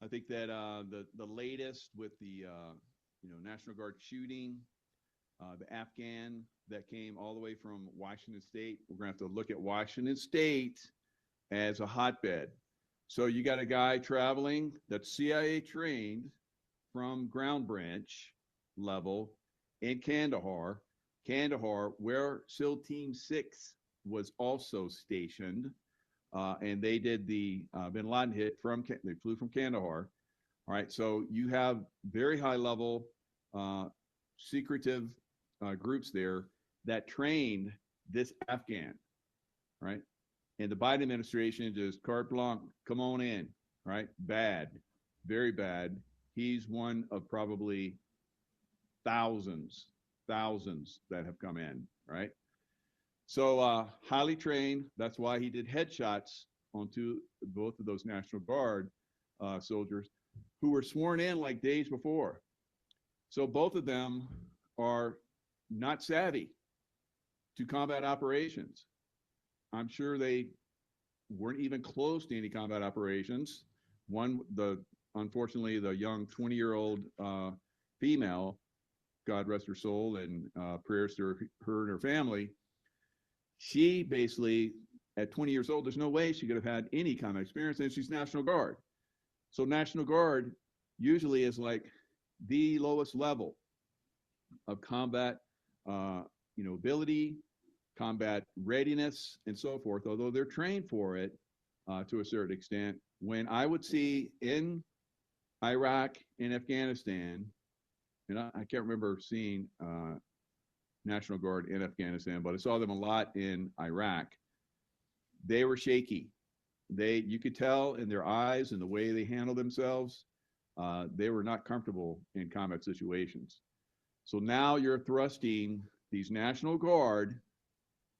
think that the latest with the National Guard shooting, the Afghan that came all the way from Washington State. We're going to have to look at Washington State as a hotbed. So you got a guy traveling that's CIA trained from ground branch level in Kandahar, where SEAL Team 6 was also stationed. And they did the bin Laden hit they flew from Kandahar. All right, so you have very high level secretive groups there that trained this Afghan, right? And the Biden administration just carte blanche, come on in, right? Bad, very bad. He's one of probably thousands that have come in, right? So highly trained. That's why he did headshots onto both of those National Guard soldiers who were sworn in like days before. So both of them are not savvy to combat operations. I'm sure they weren't even close to any combat operations. Unfortunately, the young 20-year-old female, God rest her soul, and prayers to her and her family. She basically, at 20 years old, there's no way she could have had any combat experience, and she's National Guard. So National Guard usually is like the lowest level of combat, ability, combat readiness, and so forth, although they're trained for it to a certain extent. When I would see in Iraq and Afghanistan, and I can't remember seeing National Guard in Afghanistan, but I saw them a lot in Iraq. They were shaky. You could tell in their eyes and the way they handled themselves, they were not comfortable in combat situations. So now you're thrusting these National Guard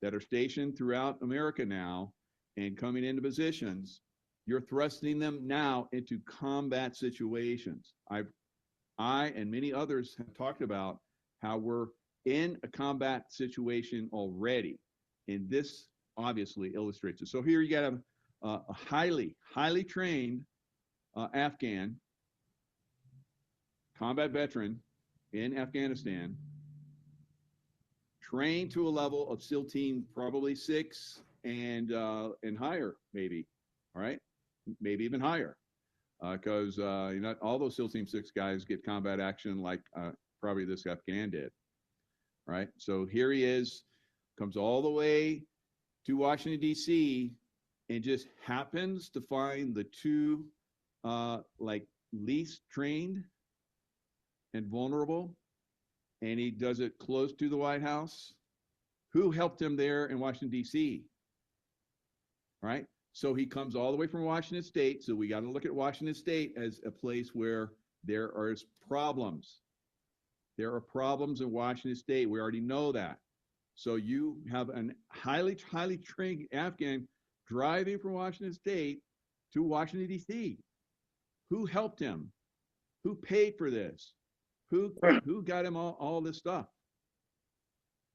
that are stationed throughout America now and coming into positions, you're thrusting them now into combat situations. I and many others have talked about how we're in a combat situation already. And this obviously illustrates it. So here you got a highly trained Afghan combat veteran in Afghanistan, trained to a level of SEAL Team probably 6 and higher, maybe. All right, maybe even higher, because not all those SEAL Team 6 guys get combat action like probably this Afghan did. Right. So here he is, comes all the way to Washington D.C. and just happens to find the two least trained and vulnerable, and he does it close to the White House. Who helped him there in Washington, D.C.? Right? So he comes all the way from Washington State. So we got to look at Washington State as a place where there are problems. There are problems in Washington State. We already know that. So you have a highly trained Afghan driving from Washington State to Washington, D.C. Who helped him? Who paid for this? Who got him all this stuff?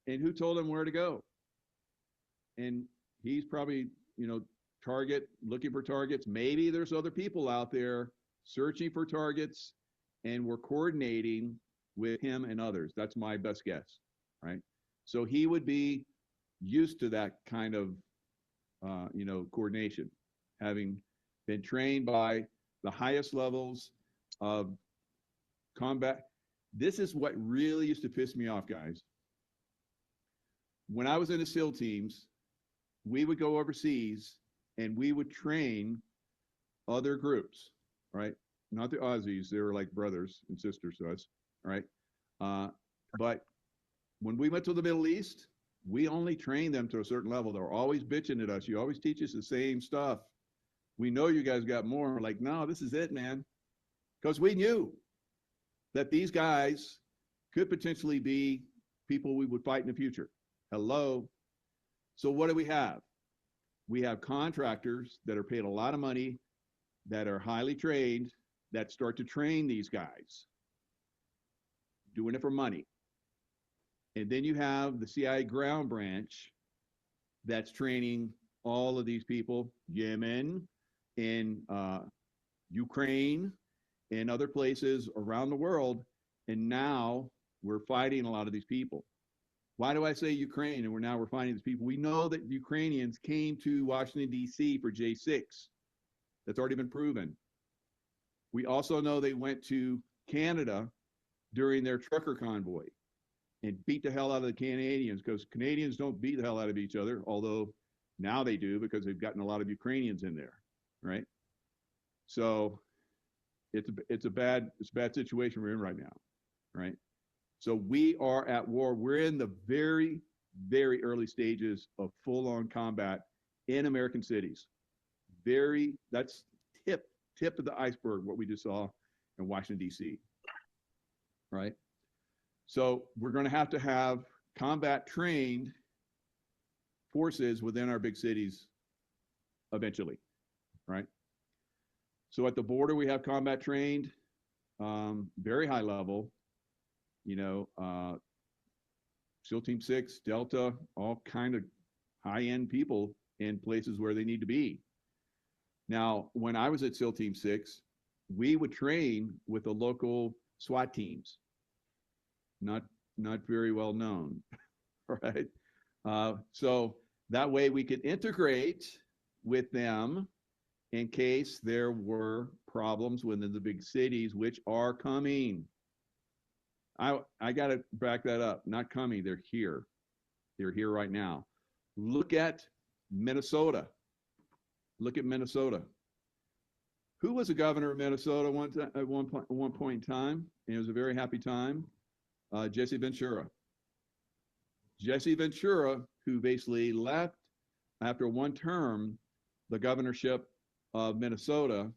And who told him where to go? And he's probably, looking for targets. Maybe there's other people out there searching for targets, and we're coordinating with him and others. That's my best guess, right? So he would be used to that kind of, coordination, having been trained by the highest levels of combat. This is what really used to piss me off, guys. When I was in the SEAL teams, we would go overseas and we would train other groups, right? Not the Aussies. They were like brothers and sisters to us, right? But when we went to the Middle East, we only trained them to a certain level. They were always bitching at us. You always teach us the same stuff. We know you guys got more. We're like, no, this is it, man. Because we knew that these guys could potentially be people we would fight in the future. Hello. So what do we have? We have contractors that are paid a lot of money, that are highly trained, that start to train these guys, doing it for money. And then you have the CIA ground branch that's training all of these people, Yemen, in Ukraine, in other places around the world. And now we're fighting a lot of these people. Why do I say Ukraine and we're fighting these people? We know that Ukrainians came to Washington, D.C. for J6. That's already been proven. We also know they went to Canada during their trucker convoy and beat the hell out of the Canadians, because Canadians don't beat the hell out of each other, although now they do because they've gotten a lot of Ukrainians in there, right? So it's a bad situation we're in right now, right? So we are at war. We're in the very, very early stages of full-on combat in American cities. That's tip of the iceberg, what we just saw in Washington, D.C., right? So we're going to have combat trained forces within our big cities eventually, right? So at the border, we have combat trained, very high level, SEAL Team 6, Delta, all kind of high-end people in places where they need to be. Now, when I was at SEAL Team 6, we would train with the local SWAT teams, not very well known, right? So that way we could integrate with them in case there were problems within the big cities, which are coming. I got to back that up. Not coming, they're here. They're here right now. Look at Minnesota. Look at Minnesota. Who was the governor of Minnesota at one point in time? And it was a very happy time. Jesse Ventura. Jesse Ventura, who basically left after one term the governorship of Minnesota.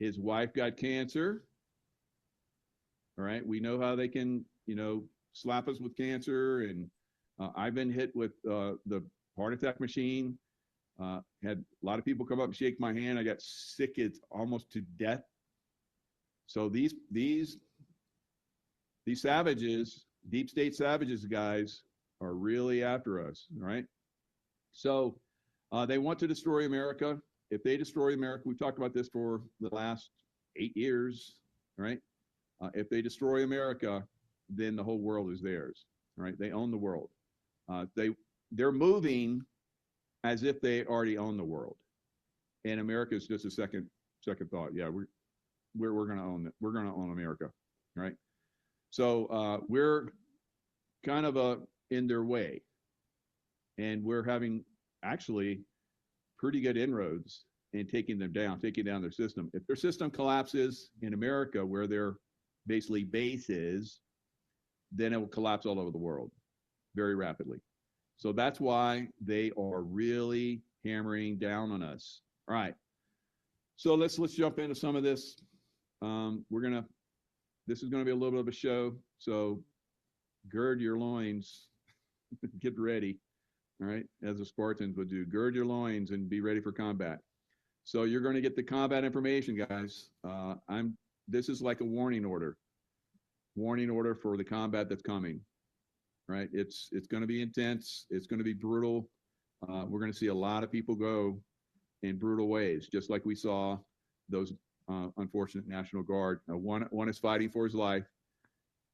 His wife got cancer. All right, we know how they can, slap us with cancer, and I've been hit with the heart attack machine. Had a lot of people come up and shake my hand. I got sick, it's almost to death. So these savages, deep state savages, guys, are really after us, right? So they want to destroy America. If they destroy America, we've talked about this for the last 8 years, right? If they destroy America, then the whole world is theirs, right? They own the world. They're moving as if they already own the world, and America is just a second thought. Yeah, we're going to own it. We're going to own America, right? So we're kind of in their way, and we're having actually pretty good inroads in taking down their system. If their system collapses in America, where their basically base is, then it will collapse all over the world very rapidly. So that's why they are really hammering down on us. All right. So let's jump into some of this. This is gonna be a little bit of a show. So gird your loins, get ready. All right, as the Spartans would do, gird your loins and be ready for combat. So you're going to get the combat information, guys. This is like a warning order for the combat that's coming, right? It's going to be intense. It's going to be brutal. We're going to see a lot of people go in brutal ways, just like we saw those unfortunate National Guard. One is fighting for his life,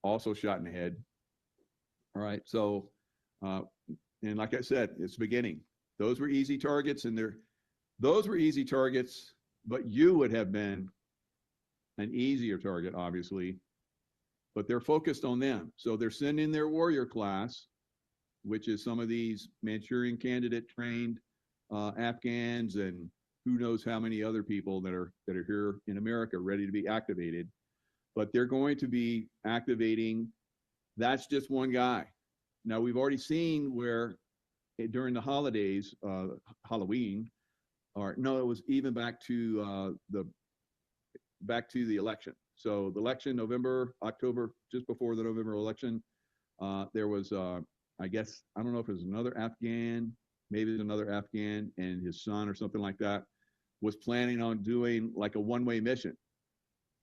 also shot in the head. All right, so and like I said, it's beginning. Those were easy targets, but you would have been an easier target, obviously. But they're focused on them. So they're sending their warrior class, which is some of these Manchurian candidate trained Afghans and who knows how many other people that are here in America ready to be activated. But they're going to be activating, that's just one guy. Now, we've already seen where during the holidays, Halloween, it was even back to the election. So the election, November, October, just before the November election, there was, I guess, I don't know if it was another Afghan, maybe another Afghan and his son or something like that, was planning on doing like a one-way mission.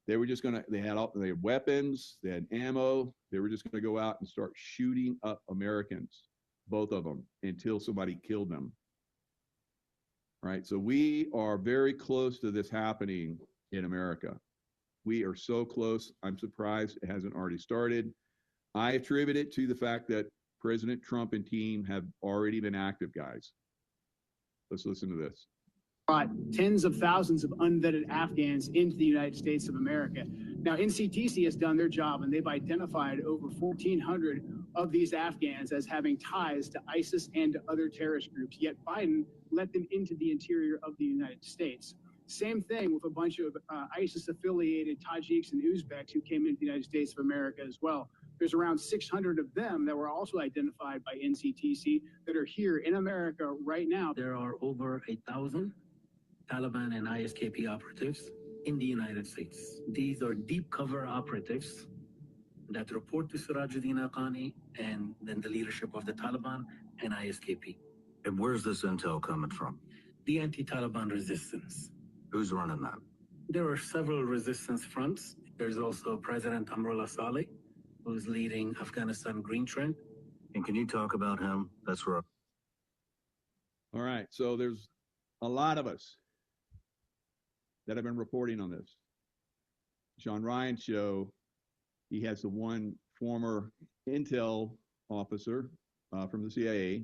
They were just they had weapons, they had ammo. They were just going to go out and start shooting up Americans, both of them, until somebody killed them. Right. So we are very close to this happening in America. We are so close. I'm surprised it hasn't already started. I attribute it to the fact that President Trump and team have already been active, guys. Let's listen to this. Brought tens of thousands of unvetted Afghans into the United States of America. Now, NCTC has done their job, and they've identified over 1,400 of these Afghans as having ties to ISIS and to other terrorist groups, yet Biden let them into the interior of the United States. Same thing with a bunch of ISIS-affiliated Tajiks and Uzbeks who came into the United States of America as well. There's around 600 of them that were also identified by NCTC that are here in America right now. There are over 1,000 Taliban and ISKP operatives in the United States. These are deep cover operatives that report to Sirajuddin Haqqani and then the leadership of the Taliban and ISKP. And where's this intel coming from? The anti-Taliban resistance. Who's running that? There are several resistance fronts. There's also President Amrullah Saleh, who's leading Afghanistan Green Trend. And can you talk about him? That's where. All right. So there's a lot of us that have been reporting on this. Sean Ryan's show, he has the one former intel officer from the CIA,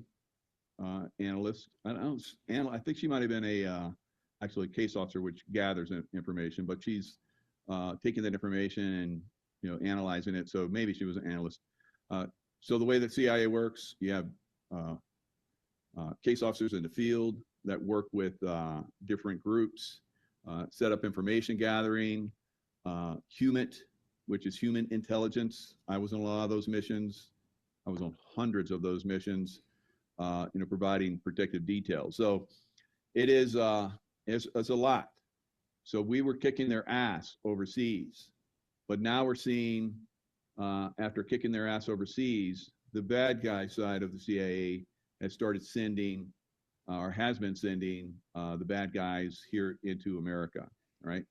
analyst. I think she might have been actually a case officer, which gathers information, but she's taking that information and analyzing it. So maybe she was an analyst. So the way that CIA works, you have case officers in the field that work with different groups, set up information gathering, HUMINT, which is human intelligence. I was on a lot of those missions. I was on hundreds of those missions, providing protective details. So it is it's a lot. So we were kicking their ass overseas, but now we're seeing, after kicking their ass overseas, the bad guy side of the CIA has started sending, or has been sending, the bad guys here into America, right?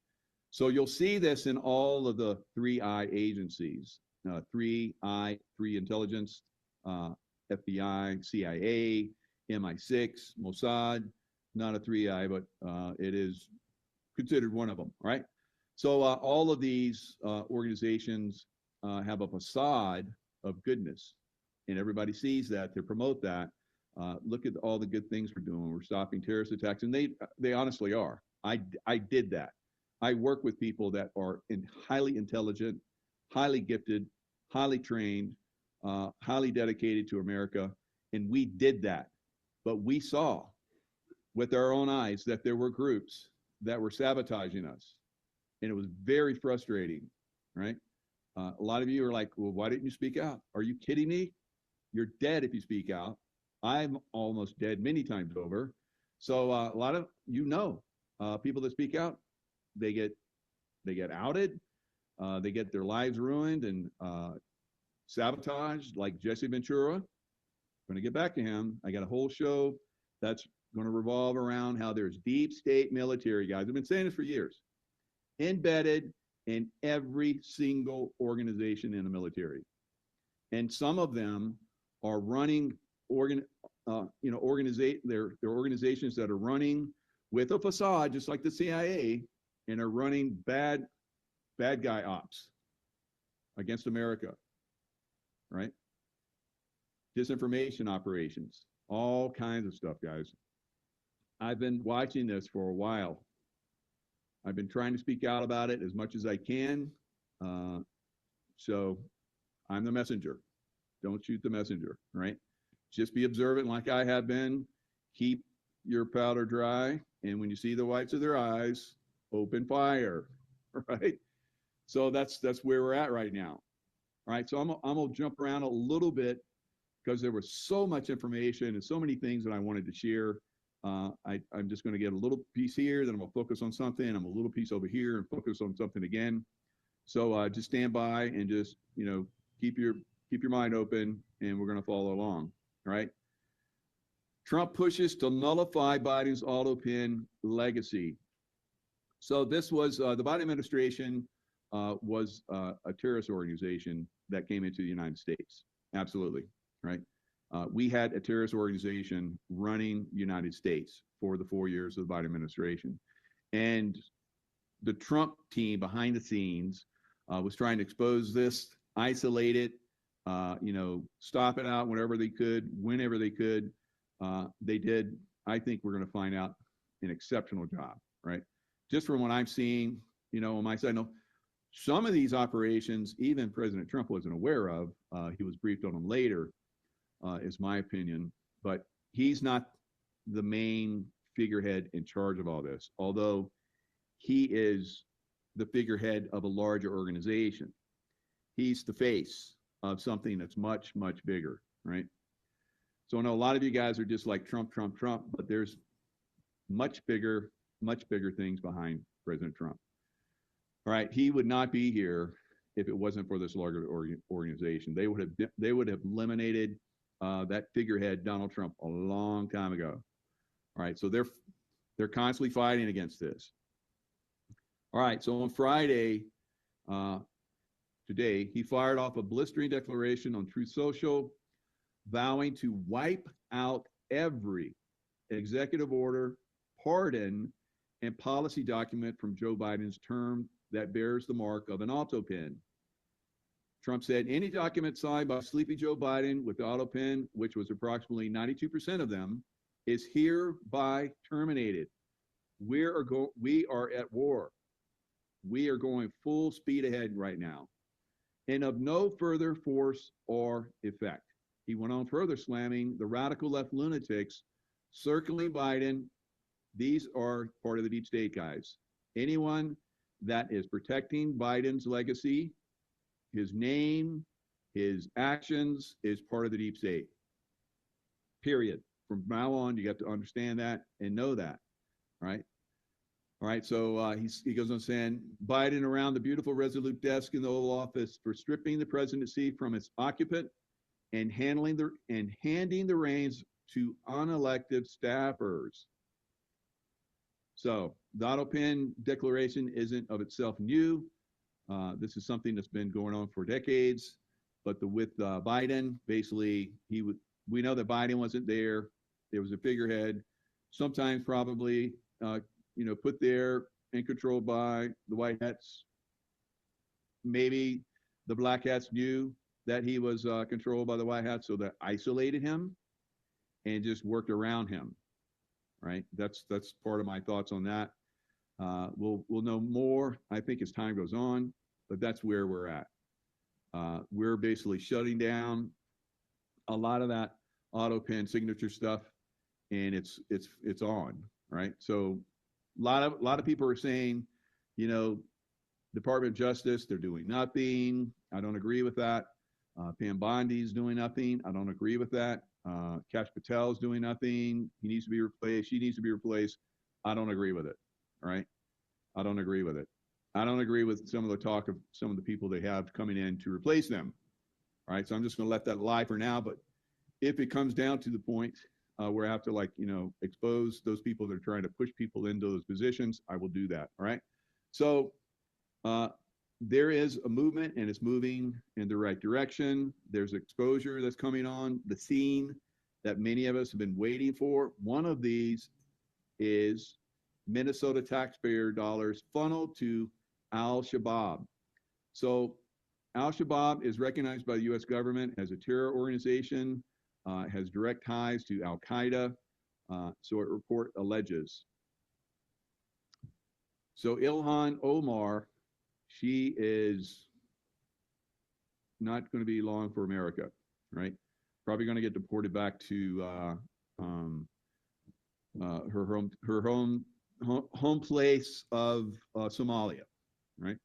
So you'll see this in all of the 3I agencies, 3 intelligence, FBI, CIA, MI6, Mossad, not a 3I, but it is considered one of them, right? So all of these organizations have a facade of goodness, and everybody sees that, they promote that. Look at all the good things we're doing. We're stopping terrorist attacks, and they honestly are. I did that. I work with people that are highly intelligent, highly gifted, highly trained, highly dedicated to America, and we did that. But we saw with our own eyes that there were groups that were sabotaging us, and it was very frustrating, right? A lot of you are like, well, why didn't you speak out? Are you kidding me? You're dead if you speak out. I'm almost dead many times over. So a lot of people that speak out, they get outed, they get their lives ruined and sabotaged, like Jesse Ventura. I'm going to get back to him. I got a whole show that's going to revolve around how there's deep state military guys. I've been saying this for years, embedded in every single organization in the military, and some of them are running they're organizations that are running with a facade, just like the CIA, and are running bad guy ops against America, right? Disinformation operations, all kinds of stuff, guys. I've been watching this for a while. I've been trying to speak out about it as much as I can. So I'm the messenger. Don't shoot the messenger, right? Just be observant like I have been. Keep your powder dry. And when you see the whites of their eyes, open fire, right? So that's where we're at right now. All right, so I'm gonna jump around a little bit because there was so much information and so many things that I wanted to share. I'm just gonna get a little piece here, then I'm gonna focus on something. I'm a little piece over here and focus on something again. So just stand by and just, keep your mind open, and we're gonna follow along, all right? Trump pushes to nullify Biden's auto-pin legacy. So this was, the Biden administration was a terrorist organization that came into the United States. Absolutely, right? We had a terrorist organization running the United States for the 4 years of the Biden administration. And the Trump team behind the scenes was trying to expose this, isolate it, stop it out whenever they could, whenever they could. They did. I think we're going to find out an exceptional job, right? Just from what I'm seeing, on my side. No, some of these operations, even President Trump wasn't aware of. He was briefed on them later, is my opinion. But he's not the main figurehead in charge of all this, although he is the figurehead of a larger organization. He's the face of something that's much, much bigger, right? So I know a lot of you guys are just like Trump, Trump, Trump, but there's much bigger things behind President Trump. All right, he would not be here if it wasn't for this larger organization. They would have eliminated that figurehead, Donald Trump, a long time ago. All right, so they're constantly fighting against this. All right, so on Friday, today, he fired off a blistering declaration on Truth Social, vowing to wipe out every executive order, pardon, and policy document from Joe Biden's term that bears the mark of an auto pen. Trump said any document signed by Sleepy Joe Biden with the auto pen, which was approximately 92% of them, is hereby terminated. We are at war. We are going full speed ahead right now, and of no further force or effect. He went on further slamming the radical left lunatics circling Biden. These are part of the deep state, guys. Anyone that is protecting Biden's legacy, his name, his actions is part of the deep state. Period. From now on, you got to understand that and know that, right? All right, so he goes on saying, Biden around the beautiful resolute desk in the Oval Office for stripping the presidency from its occupant and handing the reins to unelected staffers. So the auto pen declaration isn't of itself new. This is something that's been going on for decades. But with Biden, basically, we know that Biden wasn't there. There was a figurehead, sometimes probably put there and controlled by the white hats. Maybe the black hats knew that he was controlled by the white hats, so that isolated him and just worked around him, right? That's part of my thoughts on that. We'll know more, I think, as time goes on, but that's where we're at. We're basically shutting down a lot of that auto pen signature stuff, and it's on, right? So a lot of people are saying, Department of Justice, they're doing nothing. I don't agree with that. Pam Bondi's doing nothing. I don't agree with that. Kash Patel's doing nothing. He needs to be replaced. She needs to be replaced. I don't agree with it. All right. I don't agree with it. I don't agree with some of the talk of some of the people they have coming in to replace them. All right. So I'm just going to let that lie for now. But if it comes down to the point where I have to expose those people that are trying to push people into those positions, I will do that. All right. So there is a movement, and it's moving in the right direction. There's exposure that's coming on the scene that many of us have been waiting for. One of these is Minnesota taxpayer dollars funneled to Al-Shabaab. So Al-Shabaab is recognized by the U.S. government as a terror organization, has direct ties to Al-Qaeda, so a report alleges. So Ilhan Omar, she is not going to be long for America, right? Probably going to get deported back to her home place of Somalia, right?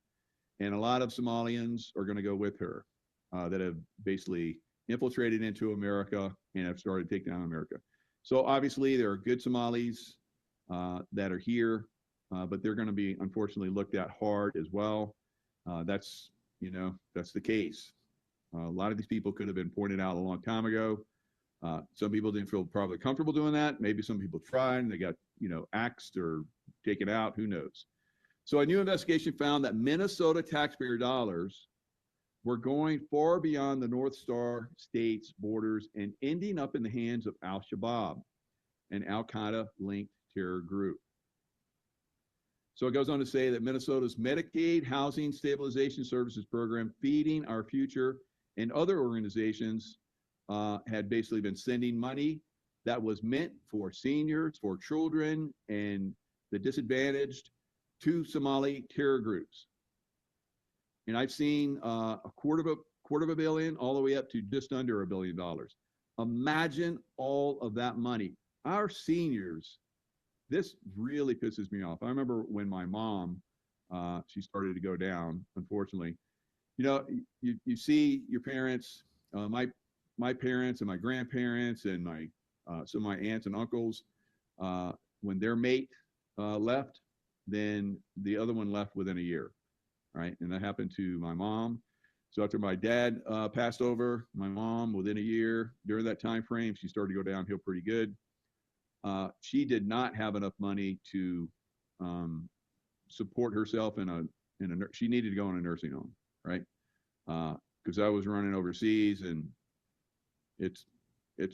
And a lot of Somalians are going to go with her that have basically infiltrated into America and have started to take down America. So obviously there are good Somalis that are here, but they're going to be unfortunately looked at hard as well. That's the case. A lot of these people could have been pointed out a long time ago. Some people didn't feel probably comfortable doing that. Maybe some people tried and they got, axed or taken out. Who knows? So a new investigation found that Minnesota taxpayer dollars were going far beyond the North Star states' borders and ending up in the hands of Al-Shabaab, an Al-Qaeda linked terror group. So it goes on to say that Minnesota's Medicaid Housing Stabilization Services Program, Feeding Our Future, and other organizations had basically been sending money that was meant for seniors, for children, and the disadvantaged to Somali terror groups. And I've seen a quarter of a billion all the way up to just under $1 billion. Imagine all of that money. Our seniors, this really pisses me off. I remember when my mom, she started to go down, unfortunately. You know, you see your parents, my parents and my grandparents and some of my aunts and uncles, when their mate left, then the other one left within a year, right? And that happened to my mom. So after my dad passed over, my mom, within a year, during that time frame, she started to go downhill pretty good. She did not have enough money to support herself she needed to go in a nursing home, right? Because I was running overseas, and it's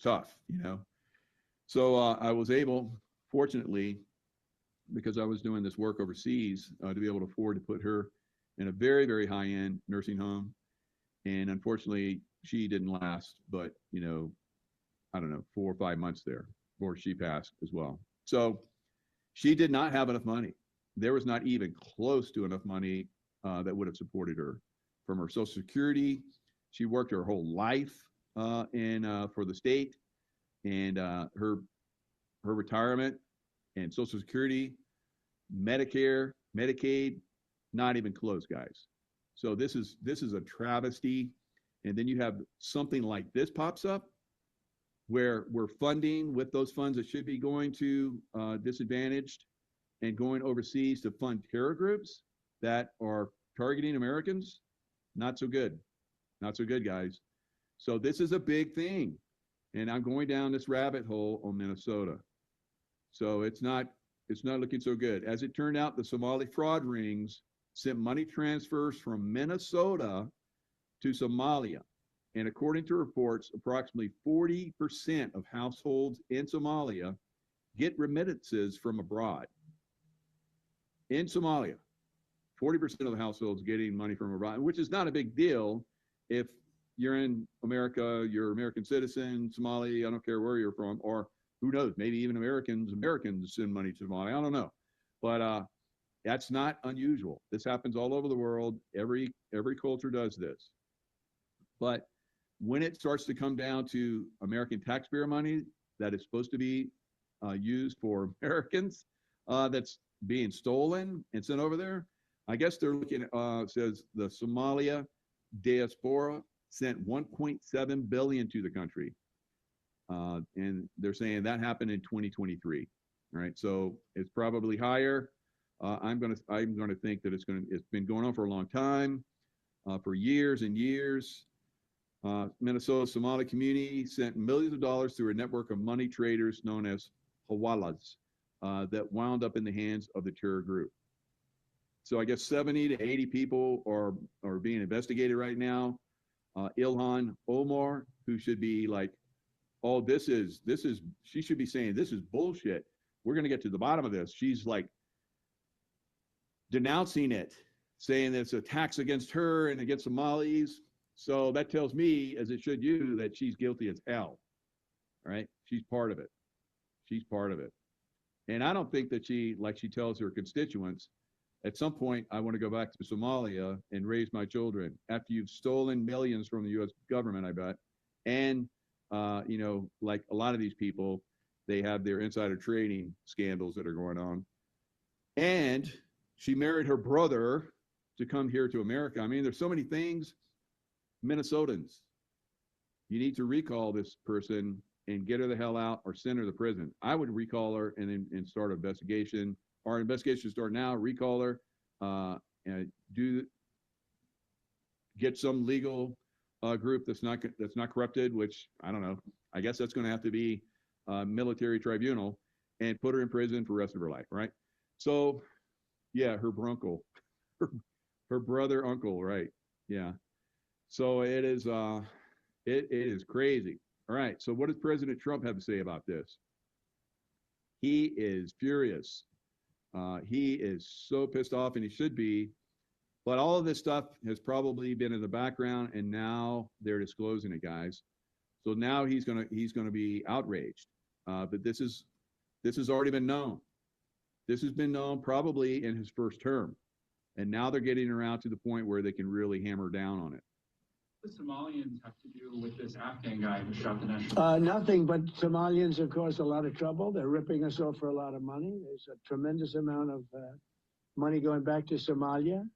tough, you know. So I was able, fortunately, because I was doing this work overseas, to be able to afford to put her in a very, very high-end nursing home. And unfortunately, she didn't last, but, you know, I don't know, 4 or 5 months there before she passed as well. So she did not have enough money. There was not even close to enough money that would have supported her. From her Social Security, she worked her whole life for the state, and her retirement and Social Security, Medicare, Medicaid, not even close, guys. So this is a travesty. And then you have something like this pops up, where we're funding with those funds that should be going to disadvantaged and going overseas to fund terror groups that are targeting Americans. Not so good. Not so good, guys. So this is a big thing. And I'm going down this rabbit hole on Minnesota. So it's not looking so good. As it turned out, the Somali fraud rings sent money transfers from Minnesota to Somalia. And according to reports, approximately 40% of households in Somalia get remittances from abroad. In Somalia, 40% of the households getting money from abroad, which is not a big deal if you're in America, you're an American citizen, Somali, I don't care where you're from, or who knows, maybe even Americans send money to Somalia, I don't know. But that's not unusual. This happens all over the world. Every culture does this. But when it starts to come down to American taxpayer money that is supposed to be used for Americans, that's being stolen and sent over there, I guess they're looking at, says the Somalia diaspora sent 1.7 billion to the country. And they're saying that happened in 2023. All right, so it's probably higher. I'm gonna think that it's been going on for a long time, for years and years. Minnesota Somali community sent millions of dollars through a network of money traders known as hawalas that wound up in the hands of the terror group. So I guess 70 to 80 people are being investigated right now. Ilhan Omar, who should be like, oh, this is, she should be saying, this is bullshit. We're going to get to the bottom of this. She's like denouncing it, saying that it's attacks against her and against Somalis. So that tells me, as it should you, that she's guilty as hell. All right? She's part of it. She's part of it. And I don't think that she, like she tells her constituents, at some point, I want to go back to Somalia and raise my children after you've stolen millions from the U.S. government, I bet. And, you know, like a lot of these people, they have their insider trading scandals that are going on. And she married her brother to come here to America. I mean, there's so many things. Minnesotans, you need to recall this person and get her the hell out or send her to prison. I would recall her and start an investigation. Our investigation start now. Recall her, and get some legal group that's not corrupted. Which I don't know. I guess that's going to have to be a military tribunal, and put her in prison for the rest of her life. Right. So, yeah, her uncle, her brother uncle. Right. Yeah. So it is. It is crazy. All right. So what does President Trump have to say about this? He is furious. He is so pissed off, and he should be. But all of this stuff has probably been in the background, and now they're disclosing it, guys. So now he's gonna be outraged. But this has already been known. This has been known probably in his first term, and now they're getting around to the point where they can really hammer down on it. What the Somalians have to do with this Afghan guy who shot the national? Nothing, but Somalians, of course, a lot of trouble. They're ripping us off for a lot of money. There's a tremendous amount of money going back to Somalia.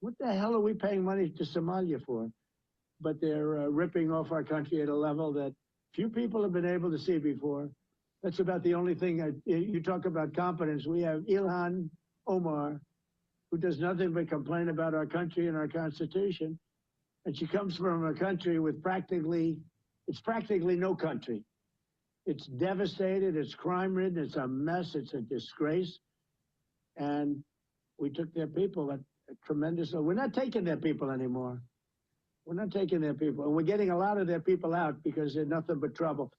What the hell are we paying money to Somalia for? But they're ripping off our country at a level that few people have been able to see before. That's about the only thing. You talk about competence. We have Ilhan Omar, who does nothing but complain about our country and our Constitution. And she comes from a country with practically no country. It's devastated, it's crime-ridden, it's a mess, it's a disgrace. And we took their people at a tremendous, we're not taking their people anymore. We're not taking their people. And we're getting a lot of their people out because they're nothing but trouble.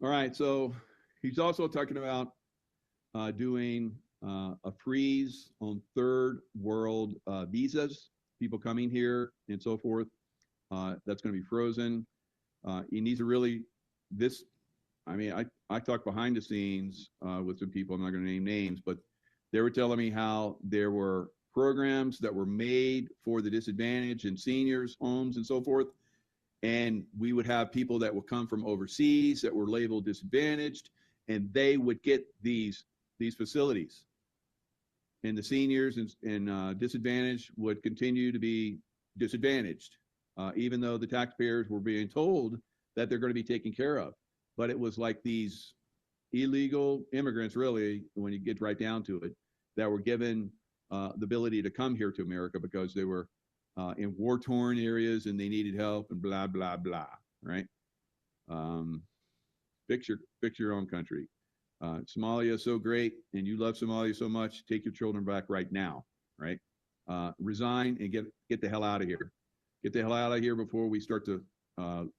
All right, so he's also talking about doing a freeze on third world visas, people coming here and so forth. That's going to be frozen. He needs to really, I talked behind the scenes with some people, I'm not going to name names, but they were telling me how there were programs that were made for the disadvantaged and seniors homes and so forth. And we would have people that would come from overseas that were labeled disadvantaged, and they would get these facilities. And the seniors and disadvantaged would continue to be disadvantaged, even though the taxpayers were being told that they're going to be taken care of. But it was like these illegal immigrants, really, when you get right down to it, that were given the ability to come here to America because they were in war-torn areas and they needed help and blah, blah, blah, right? Fix your own country. Somalia is so great, and you love Somalia so much, take your children back right now, right? Resign and get the hell out of here. Get the hell out of here before we start to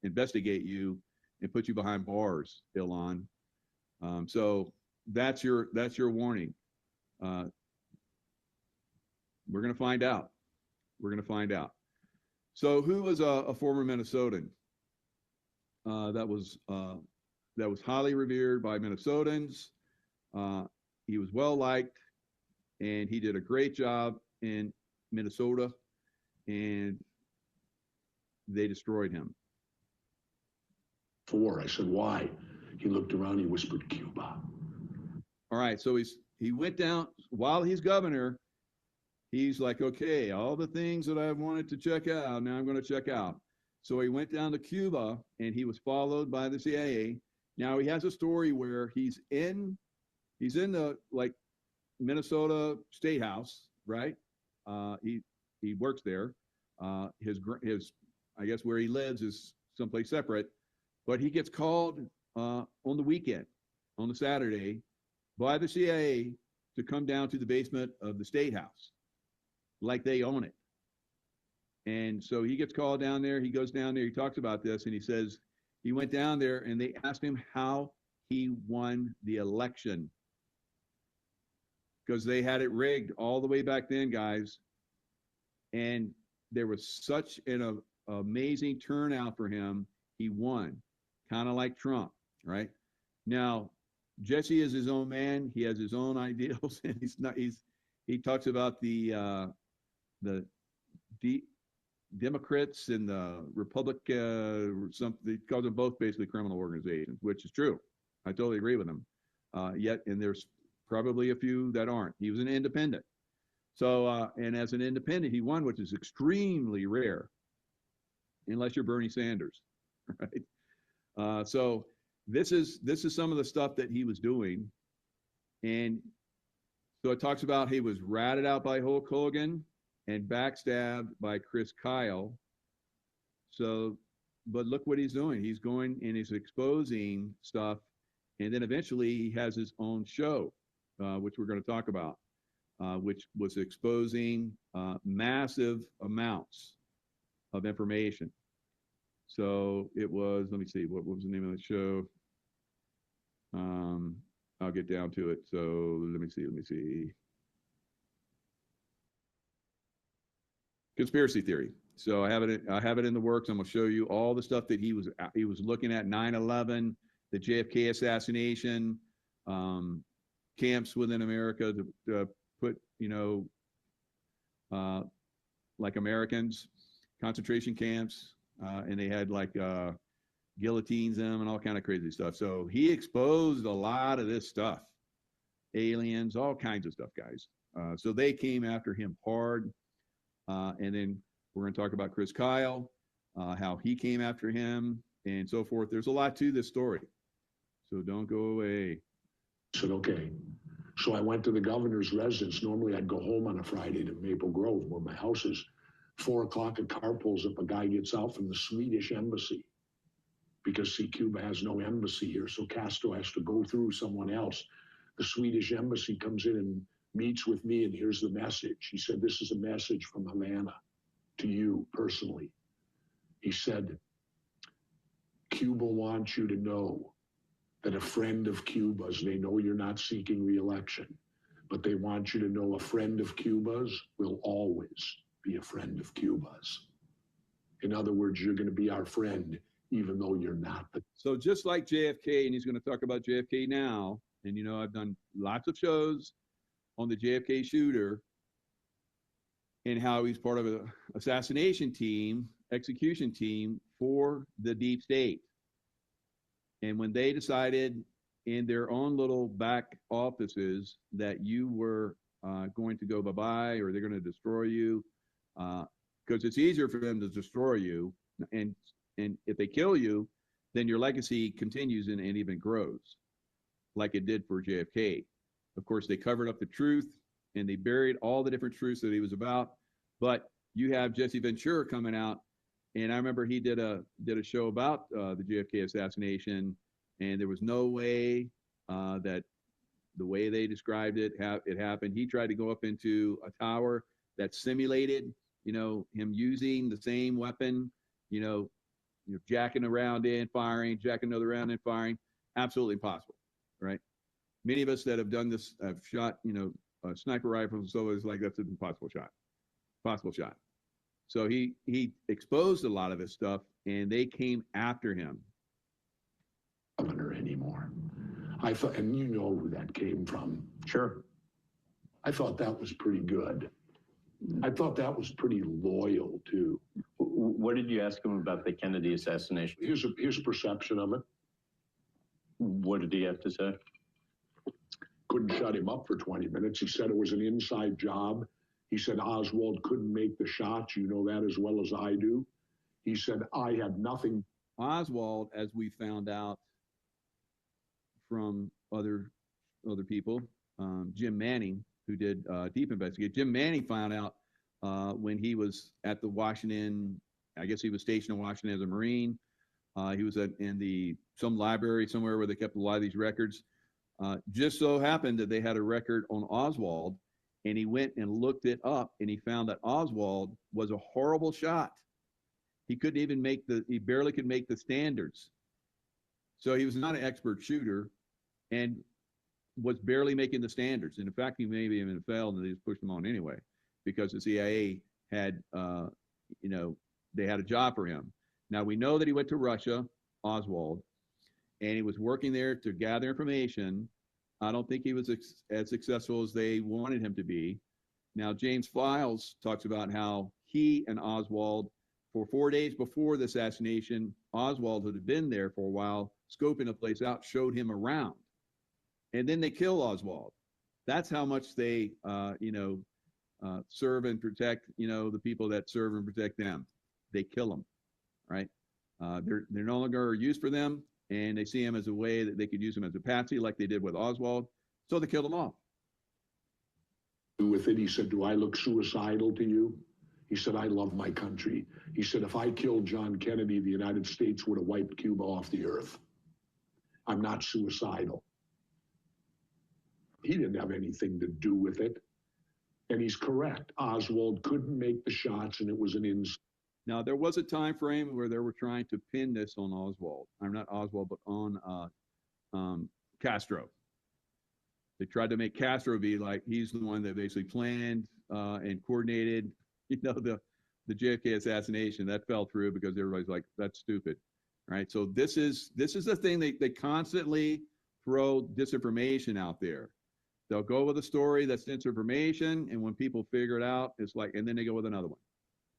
investigate you and put you behind bars, Ilan. So that's your warning. We're going to find out. We're going to find out. So who was a former Minnesotan that was highly revered by Minnesotans? He was well liked, and he did a great job in Minnesota, and they destroyed him. I said, why? He looked around, he whispered, Cuba. All right, so he went down, while he's governor, he's like, okay, all the things that I wanted to check out, now I'm going to check out. So he went down to Cuba, and he was followed by the CIA. Now he has a story where he's in the like Minnesota State House, right? He works there. His I guess where he lives is someplace separate, but he gets called on the weekend, on the Saturday, by the CIA to come down to the basement of the State House, like they own it. And so he gets called down there. He goes down there. He talks about this, and he says he went down there, and they asked him how he won the election, because they had it rigged all the way back then, guys. And there was such an amazing turnout for him. He won, kind of like Trump, right? Now, Jesse is his own man. He has his own ideals, and he talks about the Democrats and the Republic, he calls them both basically criminal organizations, which is true. I totally agree with him. And there's probably a few that aren't. He was an independent. So, and as an independent, he won, which is extremely rare, unless you're Bernie Sanders, right? So this is some of the stuff that he was doing. And so it talks about he was ratted out by Hulk Hogan and backstabbed by Chris Kyle. So, but look what he's doing. He's going and he's exposing stuff. And then eventually he has his own show, which we're going to talk about, which was exposing massive amounts of information. So it was, let me see, what was the name of the show? I'll get down to it. So let me see. Conspiracy theory. So I have it in the works. I'm going to show you all the stuff that he was looking at: 9/11, the JFK assassination, camps within America to put, like Americans, concentration camps, and they had like guillotines them and all kind of crazy stuff. So he exposed a lot of this stuff, aliens, all kinds of stuff, guys. So they came after him hard. And then we're going to talk about Chris Kyle, how he came after him and so forth. There's a lot to this story. So don't go away. I said, okay. So I went to the governor's residence. Normally I'd go home on a Friday to Maple Grove, where my house is. 4 o'clock, a car pulls up. A guy gets out from the Swedish embassy, because, see, Cuba has no embassy here. So Castro has to go through someone else. The Swedish embassy comes in and meets with me, and here's the message. He said, this is a message from Havana to you personally. He said, Cuba wants you to know that a friend of Cuba's, they know you're not seeking re-election, but they want you to know a friend of Cuba's will always be a friend of Cuba's. In other words, you're going to be our friend, even though you're not. So just like JFK, and he's going to talk about JFK now, and I've done lots of shows on the JFK shooter and how he's part of an assassination team, execution team for the deep state. And when they decided in their own little back offices that you were going to go bye-bye, or they're going to destroy you, because it's easier for them to destroy you. And if they kill you, then your legacy continues and even grows, like it did for JFK. Of course, they covered up the truth and they buried all the different truths that he was about. But you have Jesse Ventura coming out, and I remember he did a show about the JFK assassination, and there was no way that the way they described it happened. He tried to go up into a tower that simulated, him using the same weapon, you're jacking around in, firing, jacking another round in, firing. Absolutely impossible, right? Many of us that have done this have shot, sniper rifles and so it's like that's an impossible shot. So he exposed a lot of this stuff, and they came after him. Governor anymore. I thought, and you know who that came from. Sure. I thought that was pretty good. I thought that was pretty loyal too. What did you ask him about the Kennedy assassination? Here's a perception of it. What did he have to say? Couldn't shut him up for 20 minutes. He said it was an inside job. He said Oswald couldn't make the shots. You know that as well as I do. He said, I had nothing. Oswald, as we found out from other people, Jim Manning, who did deep investigate. Jim Manning found out when he was at the Washington, I guess he was stationed in Washington as a Marine. He was in some library somewhere where they kept a lot of these records. Just so happened that they had a record on Oswald, and he went and looked it up, and he found that Oswald was a horrible shot. He couldn't even he barely could make the standards. So he was not an expert shooter and was barely making the standards. And in fact, he maybe even failed, and they just pushed him on anyway, because the CIA had, they had a job for him. Now we know that he went to Russia, Oswald, and he was working there to gather information. I don't think he was as successful as they wanted him to be. Now, James Files talks about how he and Oswald, for 4 days before the assassination, Oswald had been there for a while, scoping the place out, showed him around. And then they kill Oswald. That's how much they, serve and protect, the people that serve and protect them. They kill them, right? They're no longer used for them, and they see him as a way that they could use him as a patsy, like they did with Oswald. So they killed him off. With it, he said, do I look suicidal to you? He said, I love my country. He said, if I killed John Kennedy, the United States would have wiped Cuba off the earth. I'm not suicidal. He didn't have anything to do with it. And he's correct. Oswald couldn't make the shots, and it was an insult. Now, there was a time frame where they were trying to pin this on Oswald. I'm not Oswald, but on Castro. They tried to make Castro be like he's the one that basically planned and coordinated, the JFK assassination. That fell through because everybody's like, that's stupid, right? So this is the thing they constantly throw disinformation out there. They'll go with a story that's disinformation, and when people figure it out, it's like, and then they go with another one,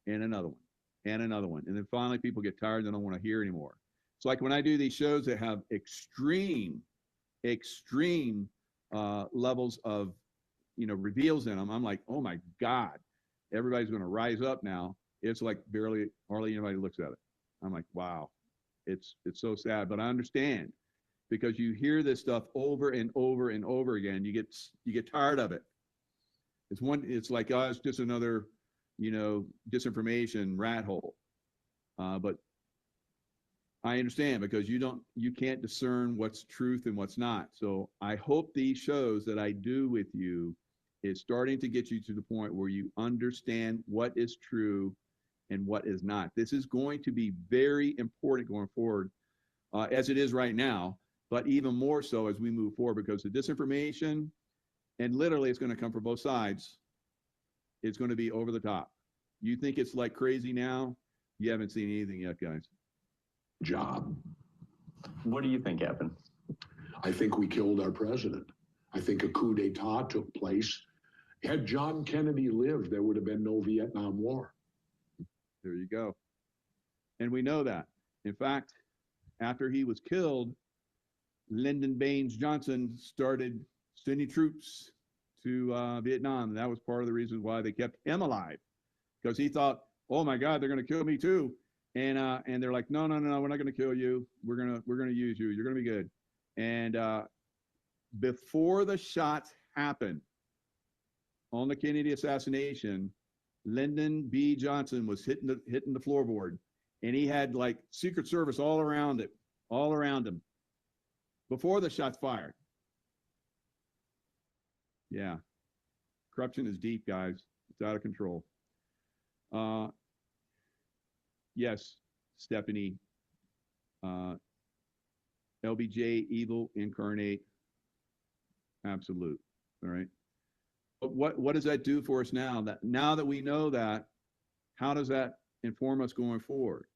and another one, and another one, and then finally people get tired and they don't want to hear anymore. It's like when I do these shows that have extreme levels of reveals in them. I'm like, oh my God, everybody's going to rise up now. It's like hardly anybody looks at it. I'm like, wow, it's so sad, but I understand. Because you hear this stuff over and over and over again, you get tired of it. It's like, oh, it's just another, disinformation rat hole. But I understand because you can't discern what's truth and what's not. So I hope these shows that I do with you is starting to get you to the point where you understand what is true and what is not. This is going to be very important going forward, as it is right now. But even more so as we move forward, because the disinformation, and literally it's going to come from both sides, it's going to be over the top. You think it's like crazy now? You haven't seen anything yet, guys. Job. What do you think happened? I think we killed our president. I think a coup d'etat took place. Had John Kennedy lived, there would have been no Vietnam War. There you go. And we know that. In fact, after he was killed, Lyndon Baines Johnson started sending troops to Vietnam. And that was part of the reason why they kept him alive, because he thought, oh my God, they're going to kill me too. And they're like, no, we're not going to kill you. We're going to use you. You're going to be good. And before the shots happened on the Kennedy assassination, Lyndon B. Johnson was hitting the floorboard, and he had like Secret Service all around him before the shots fired. Yeah. Corruption is deep, guys. It's out of control. Yes, Stephanie. LBJ, evil incarnate. Absolute. All right. But what does that do for us now? Now that we know that, how does that inform us going forward?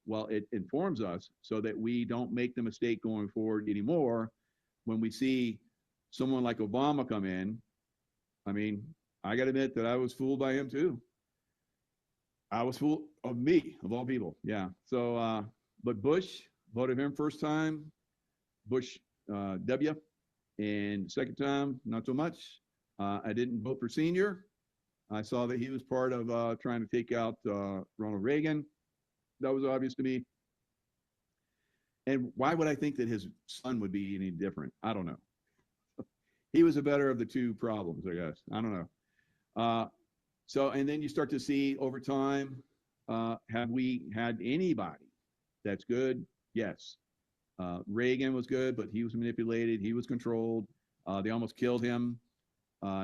Well, it informs us so that we don't make the mistake going forward anymore when we see someone like Obama come in. I mean, I got to admit that I was fooled by him too. I was fooled of me, of all people. Yeah. So, but Bush, voted him first time, Bush W, and second time, not so much. I didn't vote for Senior. I saw that he was part of trying to take out Ronald Reagan. That was obvious to me. And why would I think that his son would be any different? I don't know. He was the better of the two problems, I guess. I don't know. So, and then you start to see over time, have we had anybody that's good? Yes. Reagan was good, but he was manipulated. He was controlled. They almost killed him.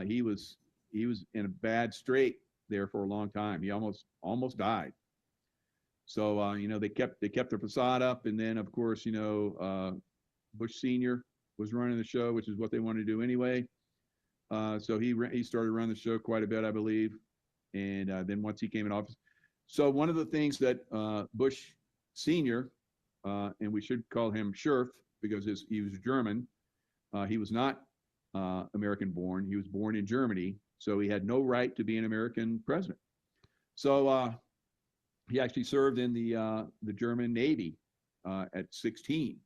He was in a bad strait there for a long time. He almost died. So, they kept their facade up. And then, of course, Bush Senior was running the show, which is what they wanted to do anyway. So he started running the show quite a bit, I believe. And then once he came in office. So one of the things that Bush Senior, and we should call him Schurf because he was German. He was not American born. He was born in Germany. So he had no right to be an American president. So he actually served in the German Navy at 16.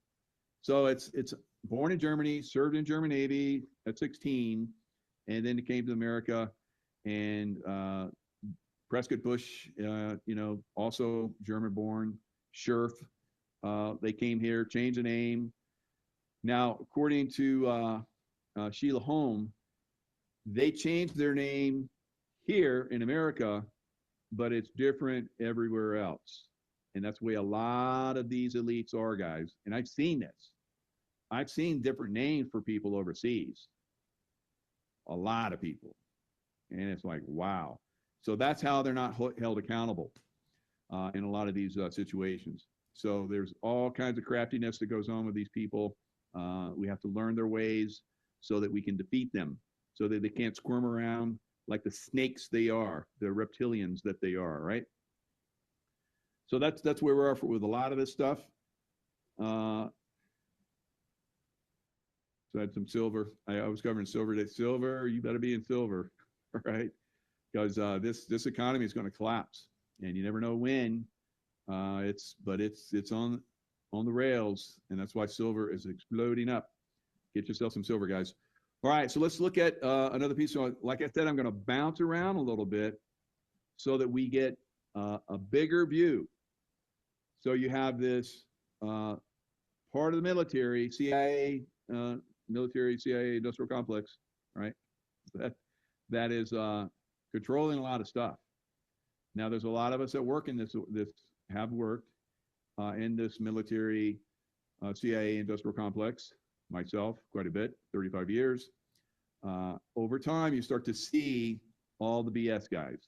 So it's born in Germany, served in German Navy at 16, and then he came to America. And Prescott Bush, also German-born, Schurf. They came here, changed the name. Now, according to Sheila Holm, they changed their name here in America, but it's different everywhere else. And that's the way a lot of these elites are, guys. And I've seen this. I've seen different names for people overseas. A lot of people. And it's like, wow. So that's how they're not held accountable in a lot of these situations. So there's all kinds of craftiness that goes on with these people. We have to learn their ways so that we can defeat them, so that they can't squirm around like the snakes they are, the reptilians that they are, right? So that's where we are with a lot of this stuff. So I had some silver. I was covering silver today. Silver, you better be in silver, right? Because this economy is going to collapse, and you never know when. It's on the rails, and that's why silver is exploding up. Get yourself some silver, guys. All right, so let's look at another piece. So like I said, I'm going to bounce around a little bit so that we get a bigger view. So you have this part of the military, CIA, CIA industrial complex, right? That is controlling a lot of stuff. Now, there's a lot of us that work in this have worked in this military CIA industrial complex. Myself, quite a bit, 35 years. Over time, you start to see all the BS guys,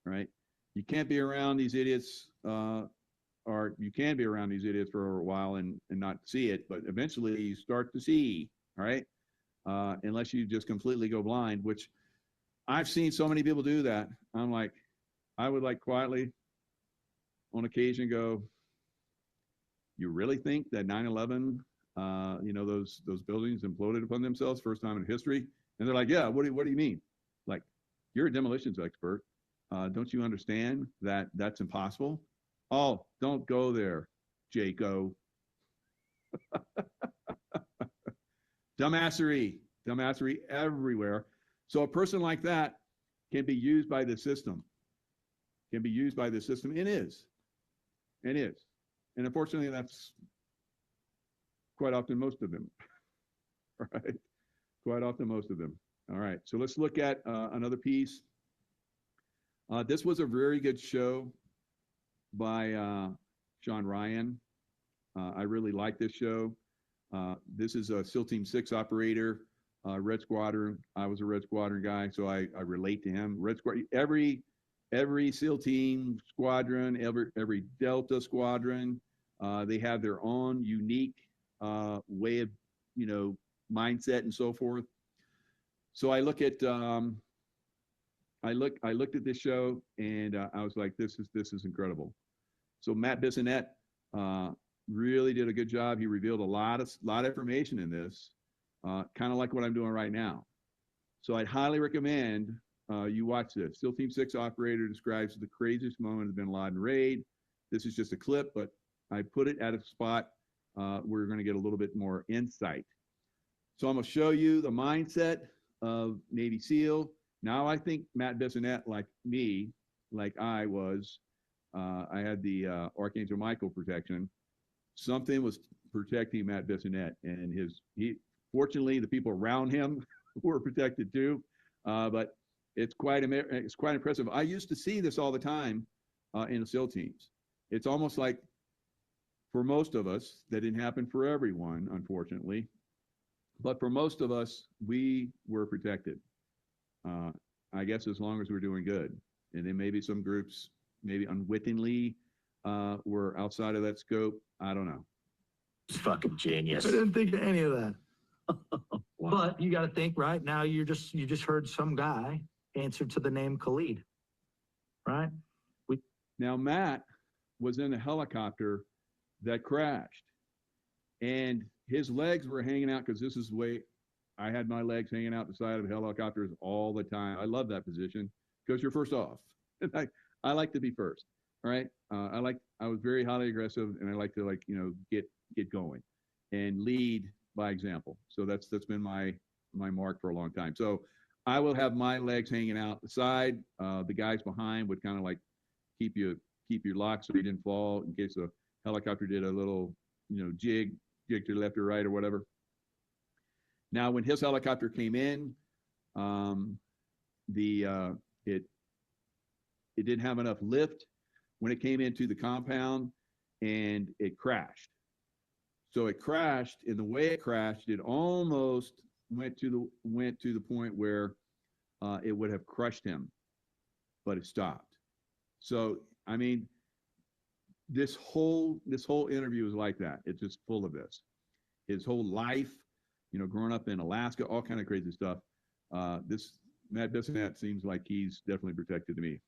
right? You can't be around these idiots, or you can be around these idiots for a while and not see it, but eventually you start to see, right? Unless you just completely go blind, which I've seen so many people do that. I'm like, I would like quietly on occasion go, you really think that 9/11, those buildings imploded upon themselves first time in history? And they're like, yeah, what do you mean? Like, you're a demolitions expert. Don't you understand that that's impossible? Oh, don't go there, Jaco. Dumbassery everywhere. So a person like that can be used by the system. And is. And unfortunately, that's quite often most of them, right? Quite often most of them. All right, so let's look at another piece. This was a very good show by Sean Ryan. I really like this show. This is a SEAL Team 6 operator, Red Squadron. I was a Red Squadron guy, so I relate to him. Red Squadron, every SEAL Team squadron, every Delta squadron, they have their own unique way of, mindset and so forth. So I look at I looked at this show and I was like, this is incredible. So Matt Bissonette really did a good job. He revealed a lot of information in this, kind of like what I'm doing right now. So I'd highly recommend you watch this. SEAL Team 6 operator describes the craziest moment of the Bin Laden raid. This is just a clip, but I put it at a spot where you're going to get a little bit more insight. So I'm going to show you the mindset of Navy SEAL. Now I think Matt Bissonette, like me, like I was, I had the Archangel Michael protection. Something was protecting Matt Bissonette, and fortunately the people around him were protected too. But it's quite impressive. I used to see this all the time in the SEAL teams. It's almost like, for most of us, that didn't happen for everyone, unfortunately, but for most of us, we were protected. I guess as long as we're doing good. And then maybe some groups, maybe unwittingly, were outside of that scope. I don't know. It's fucking genius. I didn't think of any of that. Wow. But you got to think, right now you just heard some guy answer to the name Khalid, right? Now Matt was in a helicopter that crashed, and his legs were hanging out, because this is the way I had my legs hanging out the side of helicopters all the time. I love that position because you're first off. I like to be first. All right. I was very highly aggressive, and I like to get going and lead by example. So that's been my mark for a long time. So I will have my legs hanging out the side. The guys behind would kind of like keep you locked so you didn't fall in case the helicopter did a little, jig to the left or right or whatever. Now, when his helicopter came in, it didn't have enough lift when it came into the compound, and it crashed. So it crashed, and the way it crashed, it almost went to the point where it would have crushed him, but it stopped. So I mean, this whole interview is like that. It's just full of this. his whole life, growing up in Alaska, all kind of crazy stuff. This Matt Bissonette seems like he's definitely protected to me.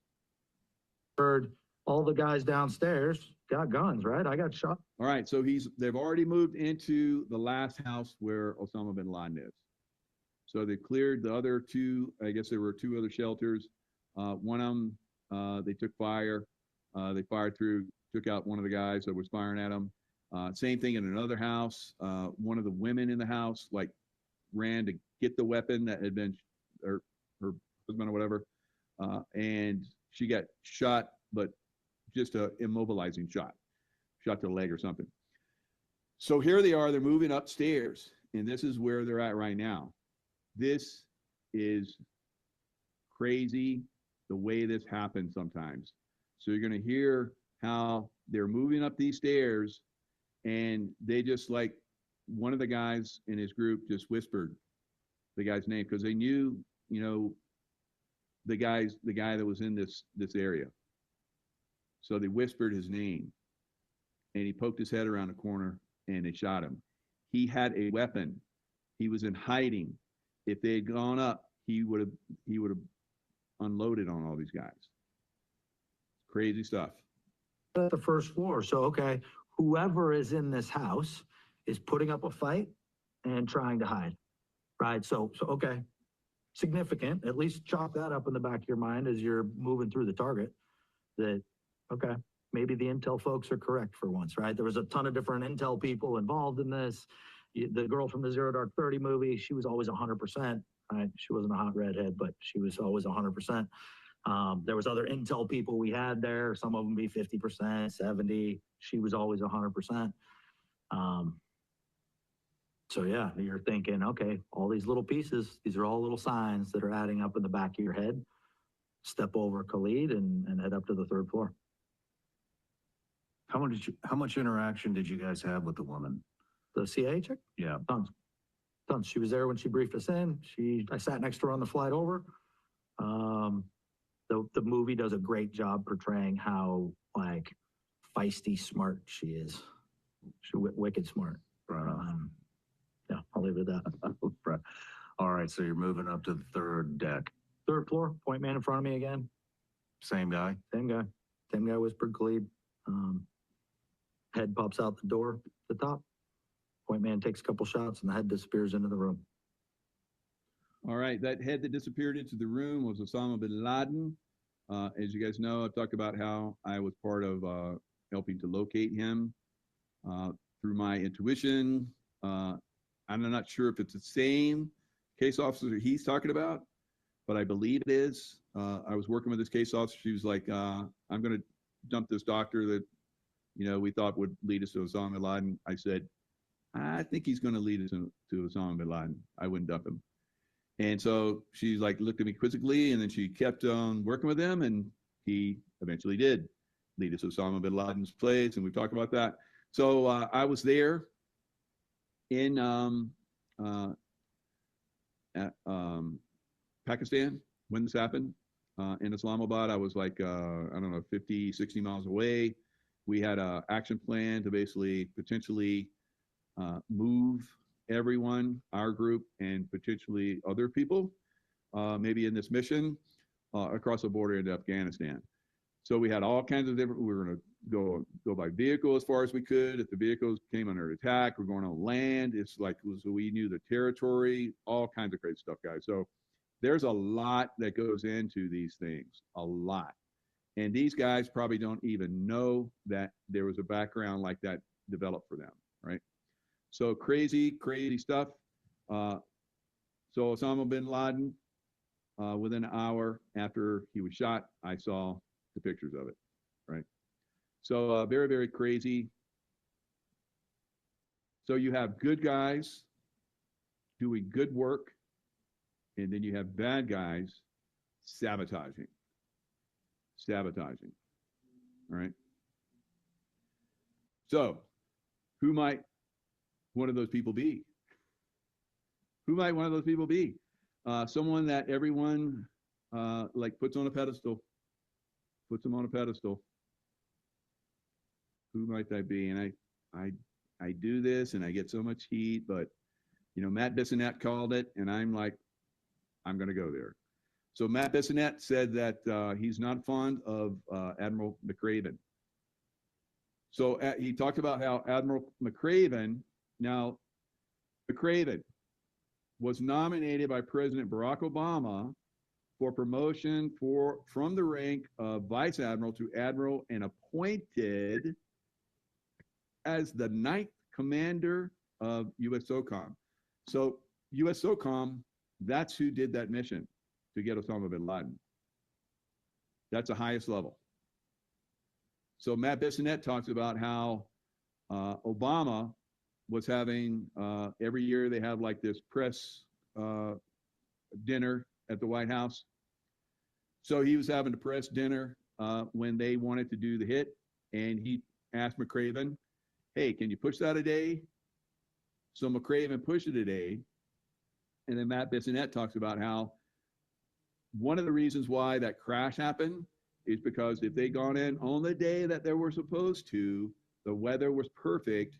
Heard all the guys downstairs got guns, right? I got shot. All right, so they've already moved into the last house where Osama bin Laden is. So they cleared the other two. I guess there were two other shelters. One of them, they took fire. They fired through, took out one of the guys that was firing at them. Same thing in another house. One of the women in the house ran to get the weapon that had been, or her husband or whatever, and she got shot, but just a immobilizing shot to the leg or something. So here they are. They're moving upstairs, and this is where they're at right now. This is crazy the way this happens sometimes. So you're going to hear how they're moving up these stairs, and they just one of the guys in his group just whispered the guy's name because they knew, the guy that was in this area. So they whispered his name, and he poked his head around the corner, and they shot him. He had a weapon. He was in hiding. If they had gone up, he would have unloaded on all these guys. Crazy stuff. At the first floor. So, okay, whoever is in this house is putting up a fight and trying to hide, right? So okay, significant. At least chalk that up in the back of your mind as you're moving through the target. That, okay, maybe the intel folks are correct for once, right? There was a ton of different intel people involved in this. The girl from the Zero Dark 30 movie, she was always 100%. Right? She wasn't a hot redhead, but she was always 100%. There was other intel people we had there. Some of them be 50%, 70. She was always 100%. So yeah, you're thinking, okay, all these little pieces, these are all little signs that are adding up in the back of your head. Step over Khalid and head up to the third floor. How much interaction did you guys have with the woman? The CIA chick? Yeah. Tons. She was there when she briefed us in. I sat next to her on the flight over. The movie does a great job portraying how feisty smart she is. She's wicked smart. Yeah, I'll leave it at that. All right, so you're moving up to the third deck. Third floor, point man in front of me again. Same guy? Same guy whispered Khalid. Head pops out the door at the top. Point man takes a couple shots and the head disappears into the room. All right, that head that disappeared into the room was Osama bin Laden. As you guys know, I've talked about how I was part of helping to locate him through my intuition. I'm not sure if it's the same case officer that he's talking about, but I believe it is. I was working with this case officer. She was like, I'm going to dump this doctor that, we thought would lead us to Osama bin Laden. I said, I think he's going to lead us to Osama bin Laden. I wouldn't dump him. And so she looked at me quizzically, and then she kept on working with him, and he eventually did lead us to Osama bin Laden's place, and we've talked about that. So I was there in Pakistan when this happened. In Islamabad, I was 50, 60 miles away. We had an action plan to basically potentially move everyone, our group, and potentially other people, maybe in this mission, across the border into Afghanistan. So we had all kinds of different, we were going to go by vehicle as far as we could. If the vehicles came under attack, we're going on land. It's so we knew the territory, all kinds of crazy stuff, guys. So there's a lot that goes into these things, a lot. And these guys probably don't even know that there was a background like that developed for them, right? So crazy, crazy stuff. So Osama bin Laden, within an hour after he was shot, I saw the pictures of it, right? So very, very crazy. So you have good guys doing good work, and then you have bad guys sabotaging. All right? So who might one of those people be? Who might one of those people be? Someone that everyone puts on a pedestal. Puts them on a pedestal. Who might that be? And I do this and I get so much heat, but Matt Bissonnette called it, and I'm like, I'm going to go there. So Matt Bissonnette said that he's not fond of Admiral McRaven. So he talked about how Admiral McRaven, now McRaven was nominated by President Barack Obama for promotion from the rank of Vice Admiral to Admiral and appointed as the 9th Commander of USSOCOM. So USSOCOM, that's who did that mission to get Osama bin Laden. That's the highest level. So Matt Bissonnette talks about how Obama was having, every year they have like this press dinner at the White House. So he was having a press dinner when they wanted to do the hit, and he asked McRaven, hey, can you push that a day? So McRaven pushed it a day. And then Matt Bissonnette talks about how one of the reasons why that crash happened is because if they gone in on the day that they were supposed to, the weather was perfect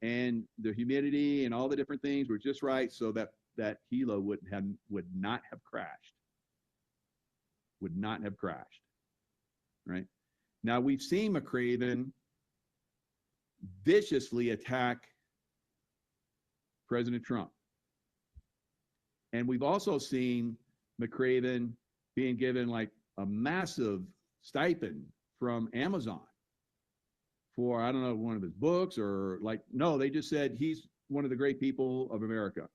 and the humidity and all the different things were just right, so that helo would not have crashed. Would not have crashed. Right? Now we've seen McRaven viciously attack President Trump. And we've also seen McRaven being given like a massive stipend from Amazon for, I don't know, one of his books or like, no, they just said he's one of the great people of America.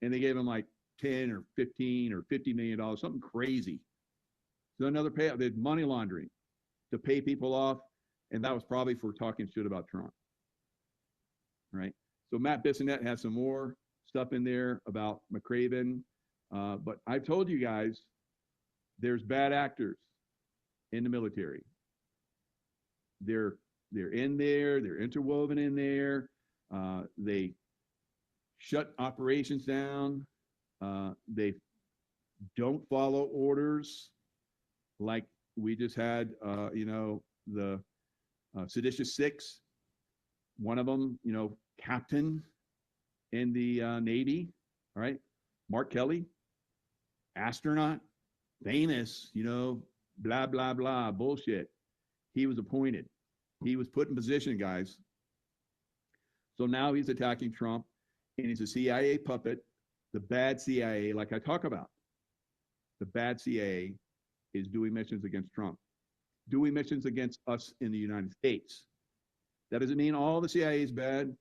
And they gave him like 10 or 15 or $50 million, something crazy. So another payout, they had money laundering to pay people off. And that was probably for talking shit about Trump. Right? So Matt Bissonnette has some more stuff in there about McRaven. But I've told you guys, there's bad actors in the military. They're in there, they're interwoven in there. They shut operations down. They don't follow orders. Like we just had, the Seditious Six, one of them, captain in the Navy, all right? Mark Kelly, astronaut, famous, blah, blah, blah, bullshit. He was appointed. He was put in position, guys. So now he's attacking Trump, and he's a CIA puppet, the bad CIA, like I talk about. The bad CIA is doing missions against Trump, doing missions against us in the United States. That doesn't mean all the CIA is bad.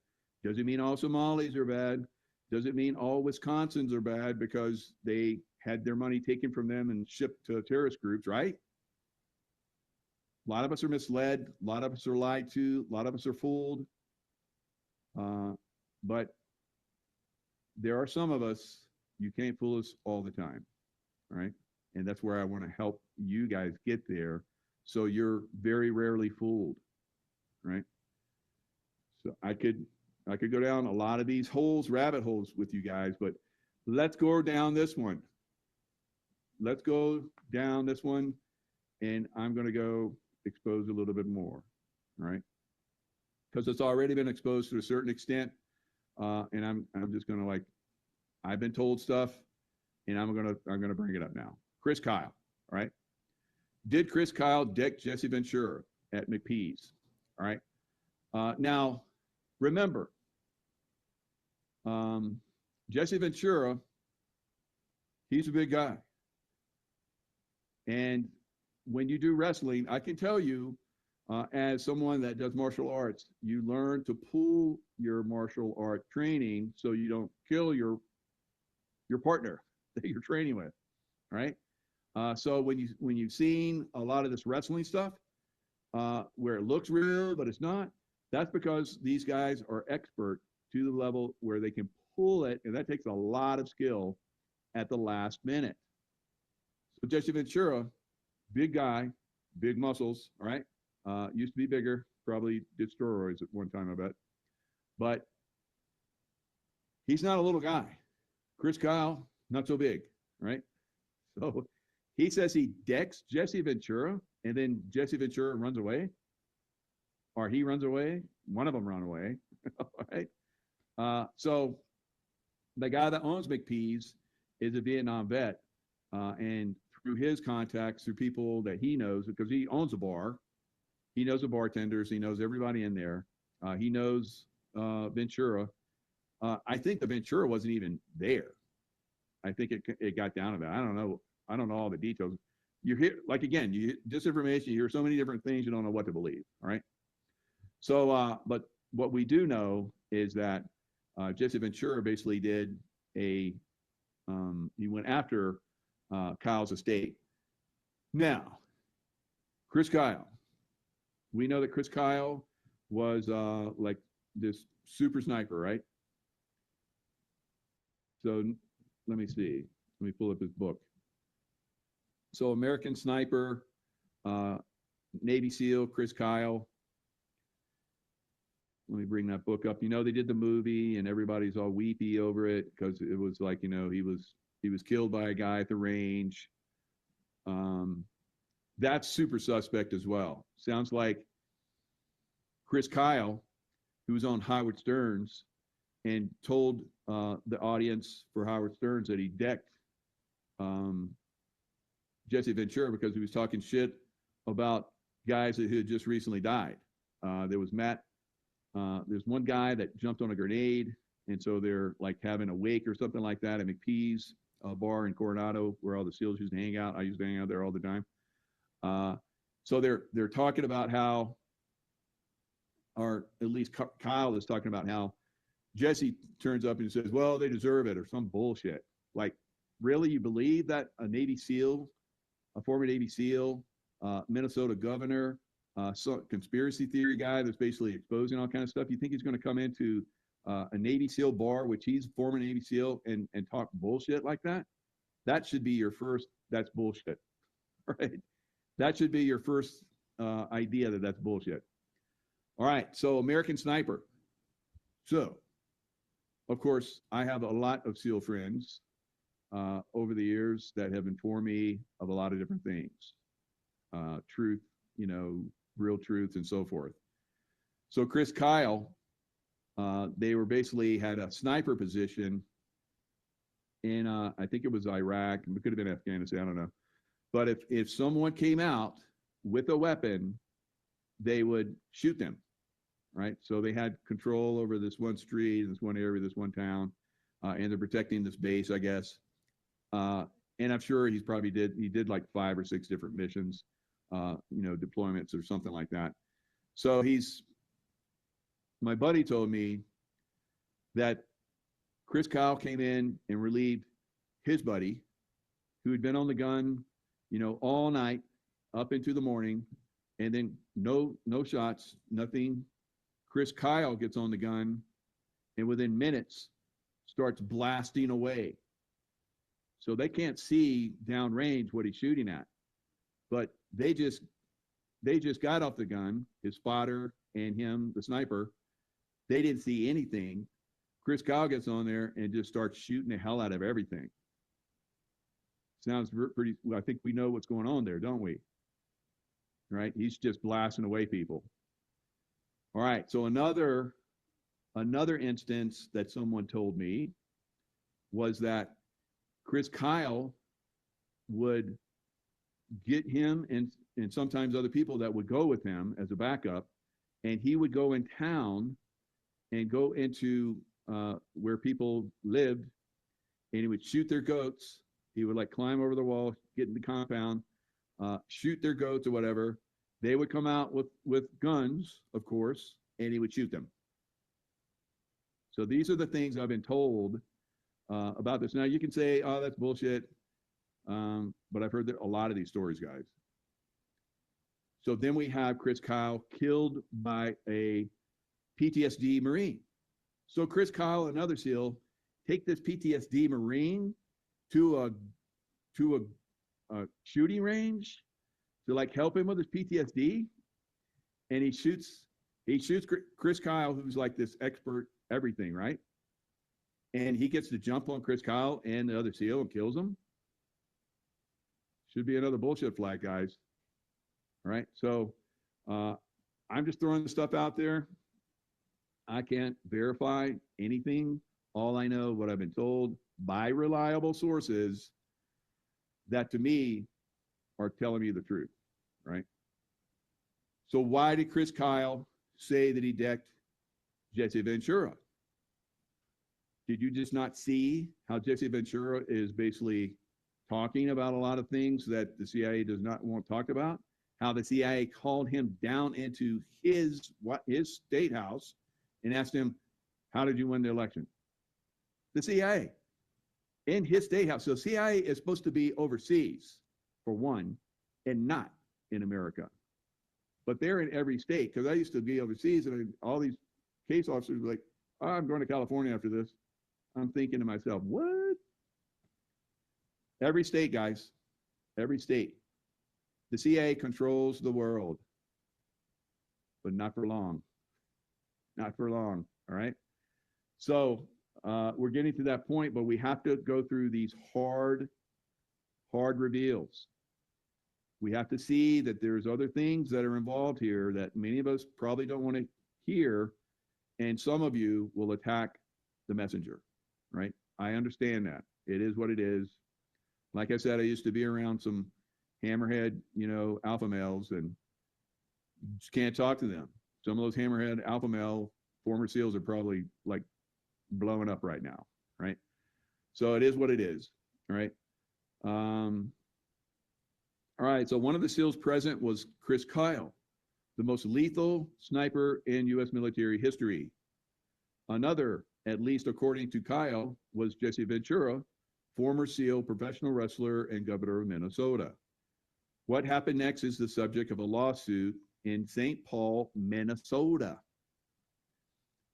Doesn't mean all Somalis are bad. Doesn't mean all Wisconsins are bad because they had their money taken from them and shipped to terrorist groups, right? A lot of us are misled. A lot of us are lied to. A lot of us are fooled. But there are some of us, you can't fool us all the time, right? And that's where I want to help you guys get there, so you're very rarely fooled, right? So I could go down a lot of these rabbit holes with you guys, but let's go down this one. Let's go down this one, and I'm going to go expose a little bit more, right? Because it's already been exposed to a certain extent, and I'm just going to I've been told stuff, and I'm gonna bring it up now. Chris Kyle, all right? Did Chris Kyle deck Jesse Ventura at McPee's? All right. Now, remember, Jesse Ventura, he's a big guy. And when you do wrestling, I can tell you, as someone that does martial arts, you learn to pool your martial art training so you don't kill your partner that you're training with, right? So when you've seen a lot of this wrestling stuff, where it looks real but it's not, that's because these guys are expert to the level where they can pull it, and that takes a lot of skill at the last minute. So Jesse Ventura, big guy, big muscles, all right? Used to be bigger, probably did steroids at one time, I bet. But he's not a little guy. Chris Kyle, not so big, right? So he says he decks Jesse Ventura, and then Jesse Ventura runs away. or he runs away. One of them run away. All right. So the guy that owns McPee's is a Vietnam vet, and through his contacts, through people that he knows, because he owns a bar, he knows the bartenders, he knows everybody in there, he knows Ventura. I think the Ventura wasn't even there. I think it got down to that. I don't know. I don't know all the details. You hear, like, again, disinformation, you hear so many different things, you don't know what to believe. All right. So, but what we do know is that Jesse Ventura basically did he went after Kyle's estate. Now, Chris Kyle. We know that Chris Kyle was like this super sniper, right? So let me see. Let me pull up his book. So American Sniper, Navy SEAL, Chris Kyle. Let me bring that book up. You know, they did the movie and everybody's all weepy over it because it was like, you know, he was killed by a guy at the range. That's super suspect as well. Sounds like Chris Kyle, who was on Howard Stern's and told the audience for Howard Stern's that he decked Jesse Ventura because he was talking shit about guys that had just recently died. There was there's one guy that jumped on a grenade, and so they're like having a wake or something like that at McPee's bar in Coronado, where all the SEALs used to hang out. I used to hang out there all the time. So they're talking about how, or at least Kyle is talking about how Jesse turns up and says, well, they deserve it, or some bullshit. Like, really, you believe that a Navy SEAL, a former Navy SEAL, Minnesota governor, conspiracy theory guy that's basically exposing all kind of stuff, you think he's going to come into a Navy SEAL bar, which he's a former Navy SEAL, and talk bullshit like that? That should be your first, that's bullshit, right? That should be your first idea that that's bullshit. All right, so American Sniper. So, of course, I have a lot of SEAL friends over the years that have informed me of a lot of different things. Truth, you know, real truth and so forth. So Chris Kyle, they were basically had a sniper position in, I think it was Iraq, it could have been Afghanistan, I don't know. But if someone came out with a weapon, they would shoot them, right? So they had control over this one street, this one area, this one town, and they're protecting this base, I guess. And I'm sure he did like 5 or 6 different missions, you know, deployments or something like that. So my buddy told me that Chris Kyle came in and relieved his buddy who had been on the gun, you know, all night up into the morning, and then no shots, nothing. Chris Kyle gets on the gun and within minutes starts blasting away. So they can't see downrange what he's shooting at, but they just got off the gun, his spotter and him, the sniper. They didn't see anything. Chris Kyle gets on there and just starts shooting the hell out of everything. Sounds pretty, I think we know what's going on there, don't we? Right? He's just blasting away people. All right, so another instance that someone told me was that Chris Kyle would get him and sometimes other people that would go with him as a backup, and he would go in town and go into where people lived, and he would shoot their goats. He would like climb over the wall, get in the compound, shoot their goats or whatever. They would come out with guns, of course, and he would shoot them. So these are the things I've been told about this. Now you can say, oh, that's bullshit. But I've heard a lot of these stories, guys. So then we have Chris Kyle killed by a PTSD Marine. So Chris Kyle, another SEAL, take this PTSD Marine to a shooting range to like help him with his PTSD, and he shoots Chris Kyle, who's like this expert everything, right? And he gets to jump on Chris Kyle and the other SEAL and kills him. Should be another bullshit flag, guys. All right, so I'm just throwing the stuff out there. I can't verify anything. All I know, what I've been told by reliable sources that to me are telling me the truth, right? So why did Chris Kyle say that he decked Jesse Ventura? Did you just not see how Jesse Ventura is basically talking about a lot of things that the CIA does not want talked about? How the CIA called him down into his state house and asked him, how did you win the election? The CIA in his state house. So CIA is supposed to be overseas, for one, and not in America. But they're in every state, because I used to be overseas, and all these case officers were like, oh, I'm going to California after this. I'm thinking to myself, what? Every state, guys, every state. The CIA controls the world, but not for long. Not for long, all right? So we're getting to that point, but we have to go through these hard reveals. We have to see that there's other things that are involved here that many of us probably don't want to hear, and some of you will attack the messenger, right? I understand that. It is what it is. Like I said, I used to be around some hammerhead, alpha males, and you just can't talk to them. Some of those hammerhead alpha male former SEALs are probably like blowing up right now, right? So it is what it is, all right? All right, so one of the SEALs present was Chris Kyle, the most lethal sniper in U.S. military history. Another, at least according to Kyle, was Jesse Ventura, former SEAL, professional wrestler, and governor of Minnesota. What happened next is the subject of a lawsuit in St. Paul, Minnesota.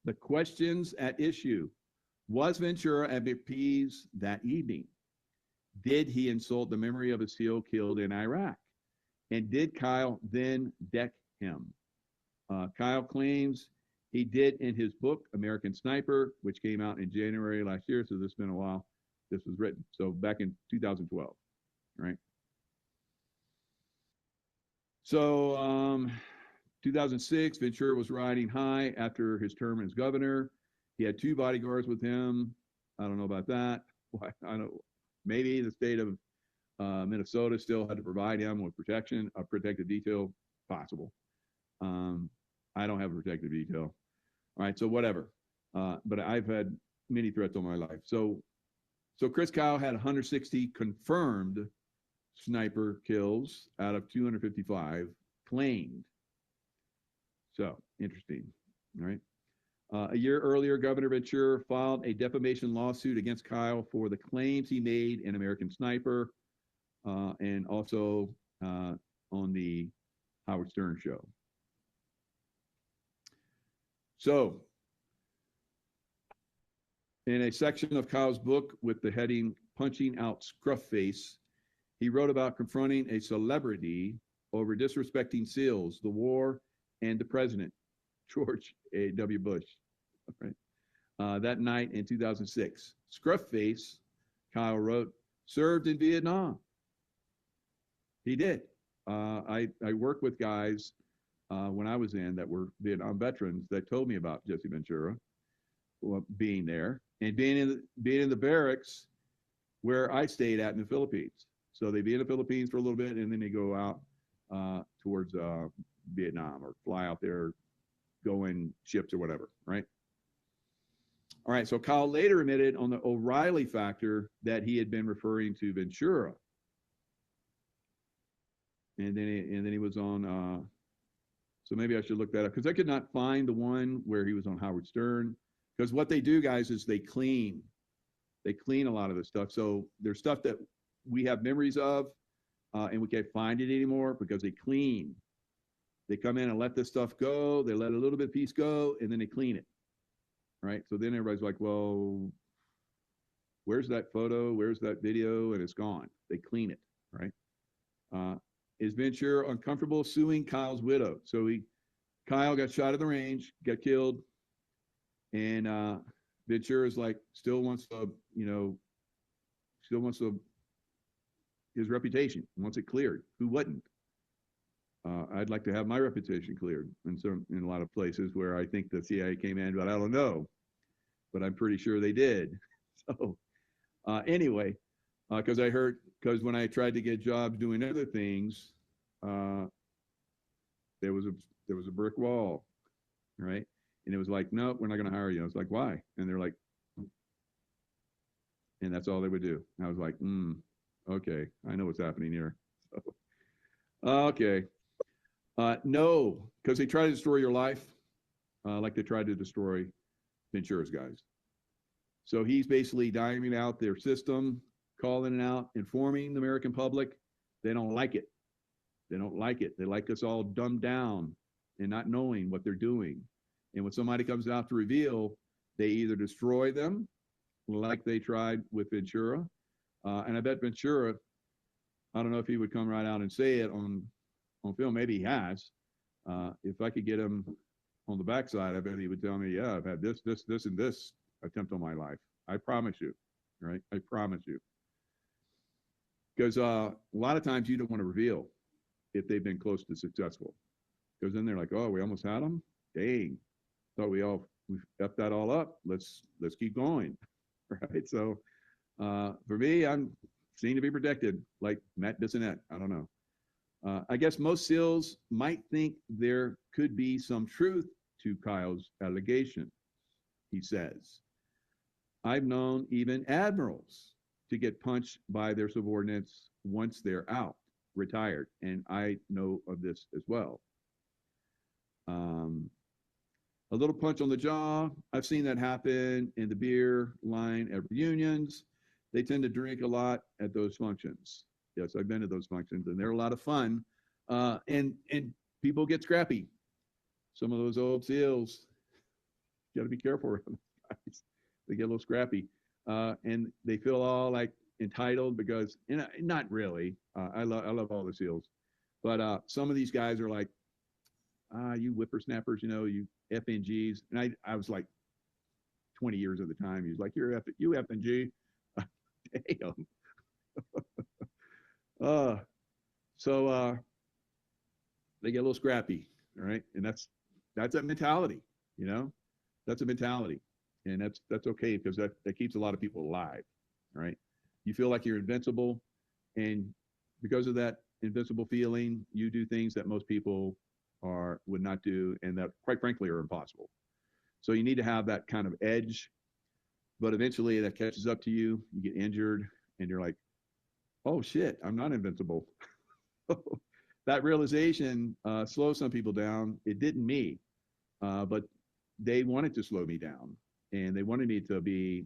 The questions at issue: was Ventura at Peptides that evening? Did he insult the memory of a SEAL killed in Iraq? And did Kyle then deck him? Kyle claims he did in his book, American Sniper, which came out in January last year, so this has been a while. This was written, so back in 2012, right? So 2006, Ventura was riding high after his term as governor. He had 2 bodyguards with him. I don't know about that. Why? I don't. Maybe the state of Minnesota still had to provide him with protection, a protective detail, possible. I don't have a protective detail. All right, so whatever. But I've had many threats on my life. So Chris Kyle had 160 confirmed sniper kills out of 255 claimed. So interesting, all right? A year earlier, Governor Ventura filed a defamation lawsuit against Kyle for the claims he made in American Sniper and also on the Howard Stern show. So, in a section of Kyle's book with the heading Punching Out Scruff Face, he wrote about confronting a celebrity over disrespecting SEALs, the war, and the president, George A.W. Bush, right? That night in 2006. Scruff Face, Kyle wrote, served in Vietnam. He did. I worked with guys when I was in that were Vietnam veterans that told me about Jesse Ventura being there and being in the barracks where I stayed at in the Philippines. So they'd be in the Philippines for a little bit and then they go out towards Vietnam or fly out there, go in ships or whatever, right? All right, so Kyle later admitted on the O'Reilly factor that he had been referring to Ventura. And then he was on, so maybe I should look that up because I could not find the one where he was on Howard Stern. Because what they do, guys, is they clean a lot of this stuff. So there's stuff that we have memories of and we can't find it anymore because they clean. They come in and let this stuff go. They let a little bit piece go and then they clean it, right? So then everybody's like, well, where's that photo? Where's that video? And it's gone. They clean it, right? Is Ventura uncomfortable suing Kyle's widow? So Kyle got shot at the range, got killed, and Ventura's like still wants to, his reputation, wants it cleared. Who wouldn't? I'd like to have my reputation cleared in a lot of places where I think the CIA came in, but I don't know. But I'm pretty sure they did. So anyway, because when I tried to get jobs doing other things, there was a brick wall, right? And it was like, no, we're not going to hire you. I was like, why? And they're like, and that's all they would do. And I was like, okay, I know what's happening here. So, okay. No, because they try to destroy your life, like they tried to destroy Ventura's guys. So he's basically diamond out their system, calling it out, informing the American public. They don't like it. They don't like it. They like us all dumbed down and not knowing what they're doing. And when somebody comes out to reveal, they either destroy them, like they tried with Ventura. And I bet Ventura, I don't know if he would come right out and say it on film. Maybe he has. If I could get him on the backside, I bet he would tell me, yeah, I've had this, and this attempt on my life. I promise you, right? I promise you. Because a lot of times you don't want to reveal if they've been close to successful. Because then they're like, oh, we almost had them? Dang. Thought we effed that all up. Let's keep going. Right? So for me, I'm seen to be protected, like Matt Bissonette. I don't know. I guess most SEALs might think there could be some truth to Kyle's allegation, he says. I've known even admirals to get punched by their subordinates once they're out, retired, and I know of this as well. A little punch on the jaw, I've seen that happen in the beer line at reunions. They tend to drink a lot at those functions. Yes, I've been to those functions, and they're a lot of fun. And people get scrappy. Some of those old SEALs, you got to be careful around guys. They get a little scrappy, and they feel all like entitled because, not really. I love all the SEALs, but some of these guys are like, you whippersnappers, you FNGs. And I was like 20 years at the time. He was like, you FNG. Damn. So they get a little scrappy, all right? And that's a mentality, that's a mentality. And that's okay, because that keeps a lot of people alive, right? You feel like you're invincible, and because of that invincible feeling, you do things that most people would not do, and that quite frankly are impossible. So you need to have that kind of edge, but eventually that catches up to you, you get injured, and you're like, oh shit, I'm not invincible. That realization slows some people down. It didn't me, but they wanted to slow me down, and they wanted me to be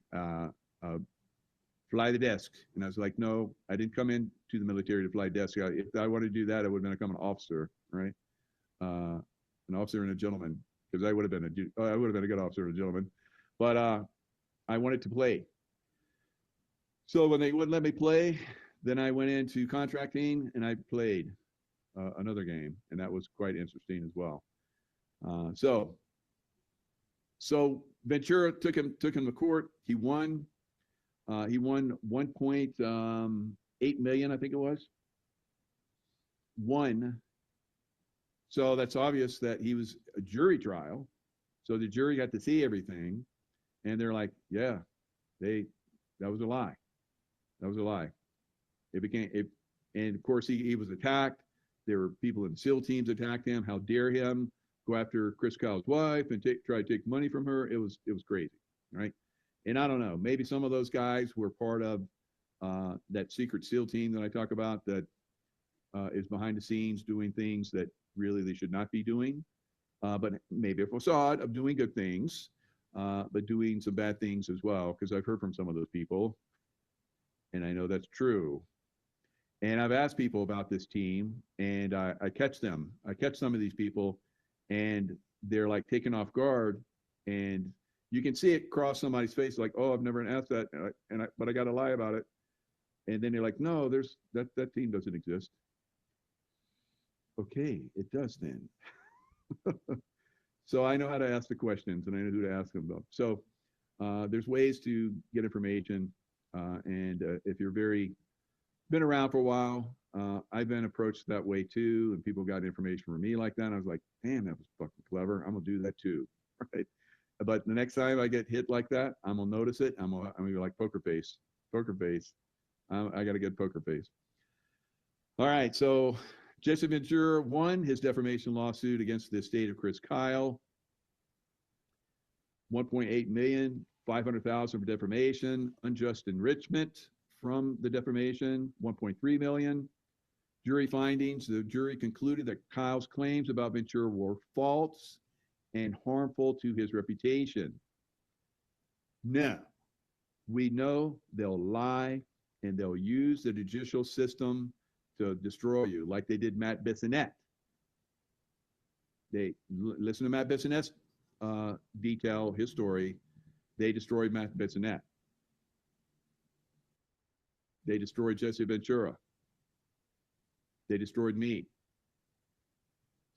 fly the desk. And I was like, no, I didn't come into the military to fly desk. If I wanted to do that, I would have become an officer, right? An officer and a gentleman, because I would have been a good officer and a gentleman. But I wanted to play. So when they wouldn't let me play, then I went into contracting and I played another game, and that was quite interesting as well. So Ventura took him to court. He won. He won 1.8 million, I think it was. Won. So that's obvious that he was a jury trial. So the jury got to see everything, and they're like, yeah, that was a lie. That was a lie. And of course he was attacked. There were people in SEAL teams attacked him. How dare him go after Chris Kyle's wife and try to take money from her? It was crazy, right? And I don't know, maybe some of those guys were part of that secret SEAL team that I talk about that is behind the scenes doing things that really they should not be doing, but maybe a facade of doing good things, but doing some bad things as well, because I've heard from some of those people, and I know that's true. And I've asked people about this team, and I catch them. I catch some of these people, and they're like taken off guard, and you can see it cross somebody's face, like, oh, I've never asked that, but I got to lie about it. And then they're like, no, that team doesn't exist. Okay, it does then. So I know how to ask the questions, and I know who to ask them about. So there's ways to get information, and if you're very been around for a while. I've been approached that way too, and people got information from me like that. And I was like, damn, that was fucking clever. I'm gonna do that too, right? But the next time I get hit like that, I'm gonna notice it. I'm gonna be like poker face, poker face. I got a good poker face. All right, so Jesse Ventura won his defamation lawsuit against the estate of Chris Kyle. 1.8 million, 500,000 for defamation, unjust enrichment from the defamation, 1.3 million. Jury findings, the jury concluded that Kyle's claims about Ventura were false and harmful to his reputation. Now, we know they'll lie and they'll use the judicial system to destroy you, like they did Matt Bissonnette. They listen to Matt Bissonnette's detail his story. They destroyed Matt Bissonnette. They destroyed Jesse Ventura. They destroyed me.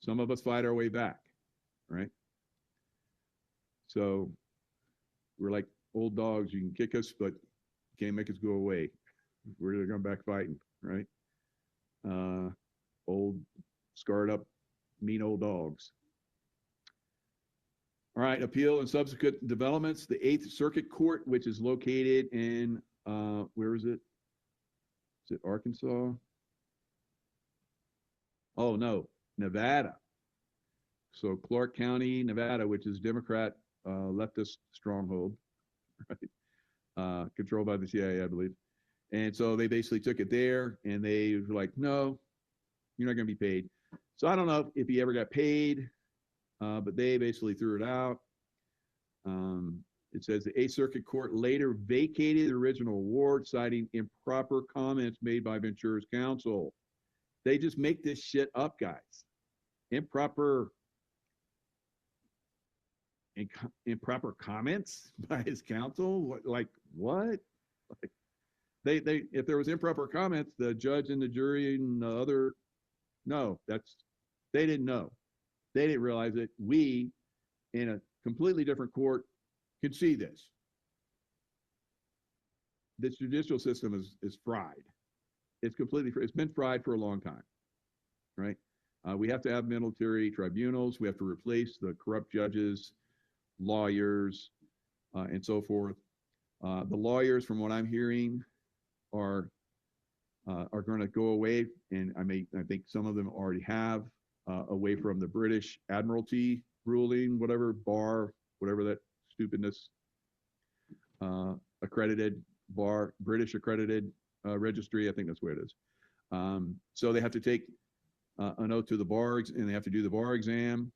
Some of us fight our way back, right? So we're like old dogs. You can kick us, but you can't make us go away. We're going to come back fighting, right? Old, scarred up, mean old dogs. All right, appeal and subsequent developments. The 8th Circuit Court, which is located in, where is it? Is it Arkansas? Oh, no, Nevada. So Clark County, Nevada, which is Democrat leftist stronghold, right? Controlled by the CIA, I believe. And so they basically took it there and they were like, no, you're not going to be paid. So I don't know if he ever got paid, but they basically threw it out. It says the 8th Circuit Court later vacated the original award, citing improper comments made by Ventura's counsel. They just make this shit up, guys. Improper comments by his counsel? Like what? Like, they if there was improper comments, the judge and the jury and the other, no, they didn't know. They didn't realize it. We, in a completely different court, could see this. This judicial system is fried. It's been fried for a long time, right? We have to have military tribunals. We have to replace the corrupt judges, lawyers, and so forth. The lawyers, from what I'm hearing, are going to go away, and I think some of them already have, away from the British Admiralty ruling, whatever bar, whatever that stupidness, accredited bar, British accredited registry. I think that's where it is. So they have to take an oath to the bar, and they have to do the bar exam.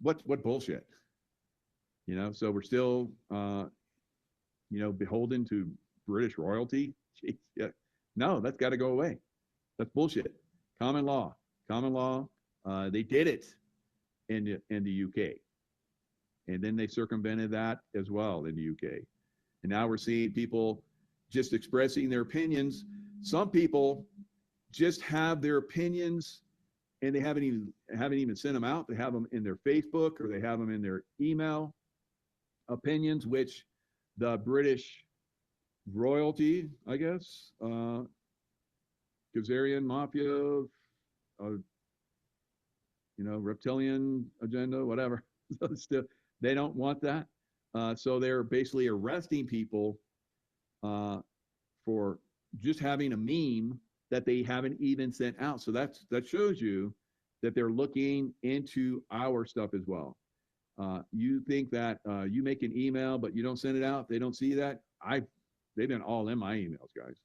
What bullshit, you know? So we're still, beholden to British royalty. Jeez, yeah. No, that's got to go away. That's bullshit. Common law. They did it in the UK, and then they circumvented that as well in the UK. And now we're seeing people just expressing their opinions. Some people just have their opinions, and they haven't even sent them out. They have them in their Facebook, or they have them in their email opinions, which the British royalty, I guess, Khazarian mafia, reptilian agenda, whatever. Still, they don't want that. So they're basically arresting people for just having a meme that they haven't even sent out. So that shows you that they're looking into our stuff as well. You think that you make an email, but you don't send it out, they don't see that. They've been all in my emails, guys.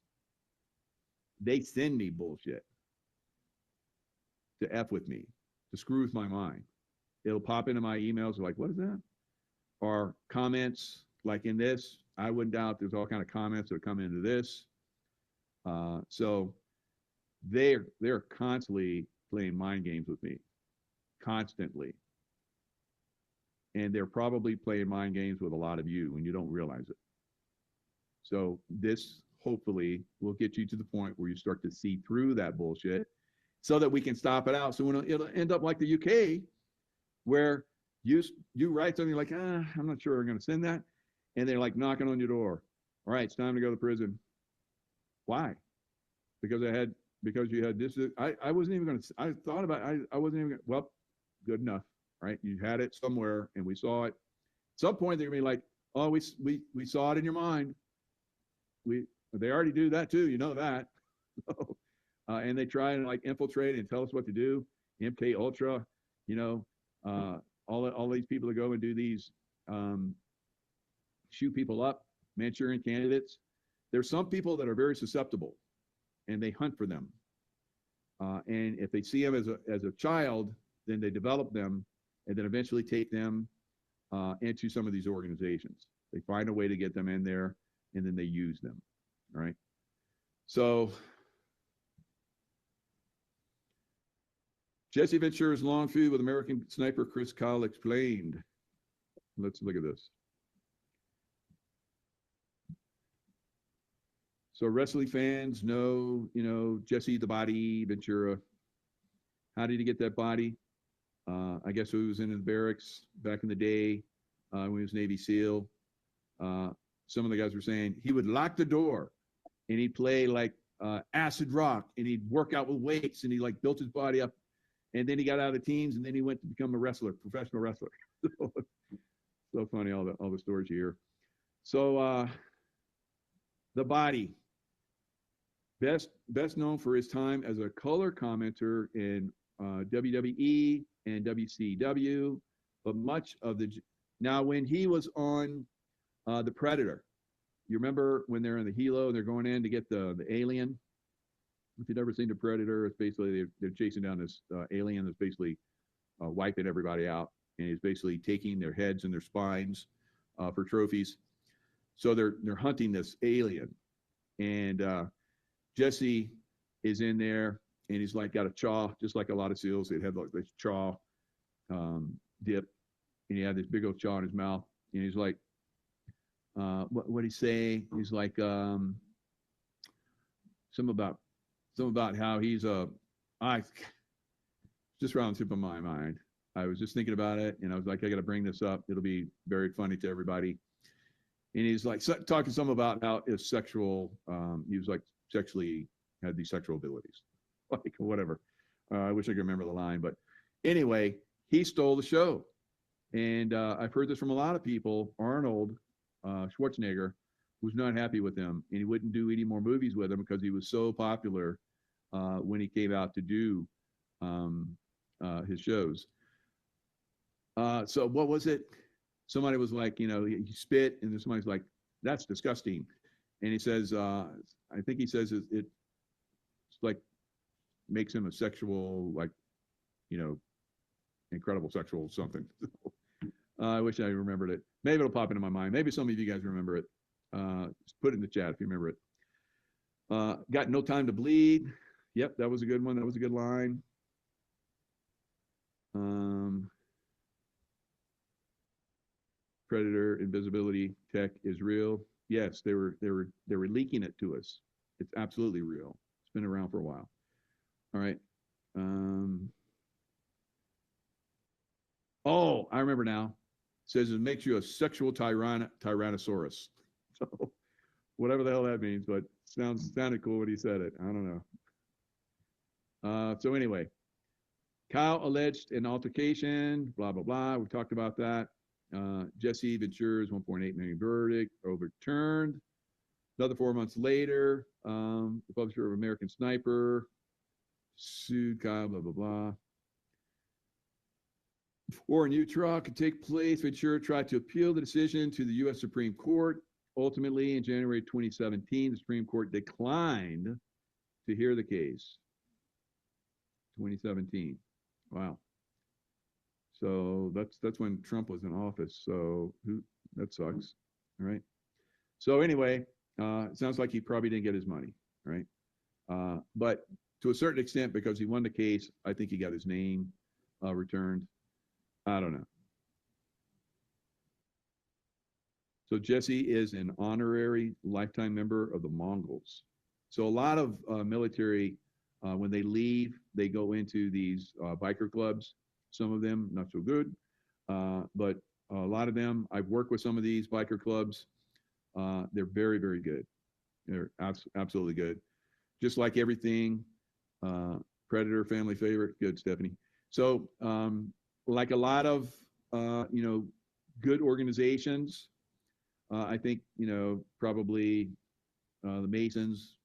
They send me bullshit to F with me, to screw with my mind. It'll pop into my emails like, what is that? Or comments like in this. I wouldn't doubt there's all kind of comments that come into this. So they're constantly playing mind games with me, constantly. And they're probably playing mind games with a lot of you and you don't realize it. So this hopefully will get you to the point where you start to see through that bullshit so that we can stop it out. So when it'll end up like the UK, where you write something like, I'm not sure I'm going to send that. And they're like knocking on your door. All right, it's time to go to prison. Why? because you had this. I wasn't even going to, I thought about, I wasn't even going to, well, good enough, right? You had it somewhere and we saw it. At some point they're going to be like, oh, we saw it in your mind. They already do that too. You know that. And they try and like infiltrate and tell us what to do. MK Ultra, you know, all these people that go and do these, shoot people up, Manchurian candidates. There's some people that are very susceptible and they hunt for them. And if they see them as a child, then they develop them and then eventually take them into some of these organizations. They find a way to get them in there and then they use them, right? So Jesse Ventura's long feud with American sniper Chris Kyle explained. Let's look at this. So wrestling fans know, you know, Jesse the Body Ventura. How did he get that body? I guess he was in the barracks back in the day when he was Navy SEAL. Some of the guys were saying he would lock the door and he'd play like acid rock and he'd work out with weights and he like built his body up. And then he got out of the teams and then he went to become a wrestler, professional wrestler. So funny, all the stories you hear. So the Body, best known for his time as a color commenter in WWE and WCW, but much of now when he was on the Predator, you remember when they're in the helo and they're going in to get the alien? If you've ever seen the Predator, it's basically they're chasing down this alien that's basically wiping everybody out, and he's basically taking their heads and their spines for trophies. So they're hunting this alien, and Jesse is in there, and he's like got a chaw, just like a lot of SEALs. They have like this chaw dip, and he had this big old chaw in his mouth, and he's like, what'd he say? He's like, something about how he's just around the tip of my mind. I was just thinking about it, and I was like, I got to bring this up. It'll be very funny to everybody. And he's like talking some about how his sexual, he was like sexually had these sexual abilities, like whatever. I wish I could remember the line, but anyway, he stole the show. And I've heard this from a lot of people. Arnold Schwarzenegger was not happy with him, and he wouldn't do any more movies with him because he was so popular when he came out to do his shows. So what was it? Somebody was like, you know, he spit, and then somebody's like, that's disgusting. And he says, I think he says it's like makes him a sexual, like, you know, incredible sexual something. I wish I remembered it. Maybe it'll pop into my mind. Maybe some of you guys remember it. Just put it in the chat if you remember it. Got no time to bleed. Yep, that was a good one. That was a good line. Predator invisibility tech is real. Yes, they were leaking it to us. It's absolutely real. It's been around for a while. All right. Oh, I remember now. It says it makes you a sexual tyrannosaurus. So whatever the hell that means, but sounded cool when he said it. I don't know. So anyway, Kyle alleged an altercation, blah, blah, blah. We talked about that. Jesse Ventura's $1.8 million verdict overturned. Another 4 months later, the publisher of American Sniper sued Kyle, blah, blah, blah. Before a new trial could take place, Ventura tried to appeal the decision to the U.S. Supreme Court. Ultimately, in January 2017, the Supreme Court declined to hear the case. 2017. Wow. So that's when Trump was in office. So that sucks. All right. So anyway, it sounds like he probably didn't get his money, right? But to a certain extent, because he won the case, I think he got his name returned. I don't know. So Jesse is an honorary lifetime member of the Mongols. So a lot of military, when they leave, they go into these biker clubs. Some of them not so good, but a lot of them, I've worked with some of these biker clubs. They're very, very good. They're absolutely good. just like everything, Predator, family favorite. Good, Stephanie. So, like a lot of, good organizations, I think, probably the Masons,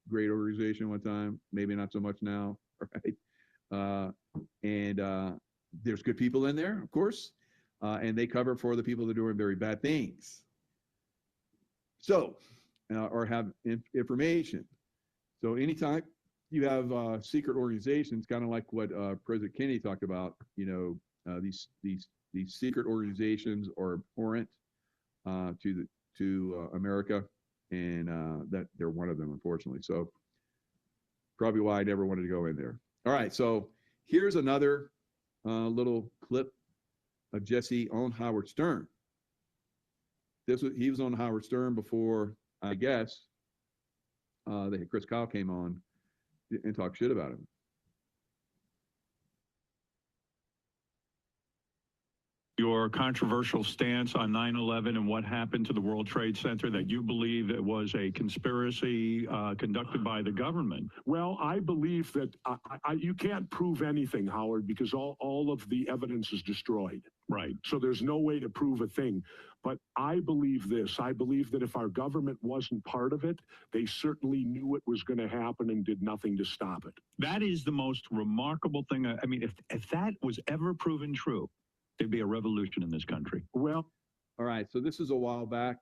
great organization one time, maybe not so much now, right? And there's good people in there, of course, and they cover for the people that are doing very bad things. So, or have information. So anytime you have secret organizations, kind of like what President Kennedy talked about, these secret organizations are abhorrent to America, and that they're one of them, unfortunately. So probably why I never wanted to go in there. All right, so here's another little clip of Jesse on Howard Stern. He was on Howard Stern before, I guess, Chris Kyle came on and talked shit about him. Your controversial stance on 9/11 and what happened to the World Trade Center, that you believe it was a conspiracy conducted by the government. Well, I believe that you can't prove anything, Howard, because all of the evidence is destroyed. Right. So there's no way to prove a thing. But I believe this. I believe that if our government wasn't part of it, they certainly knew it was going to happen and did nothing to stop it. That is the most remarkable thing. I mean, if that was ever proven true, there'd be a revolution in this country. Well, all right. So this is a while back.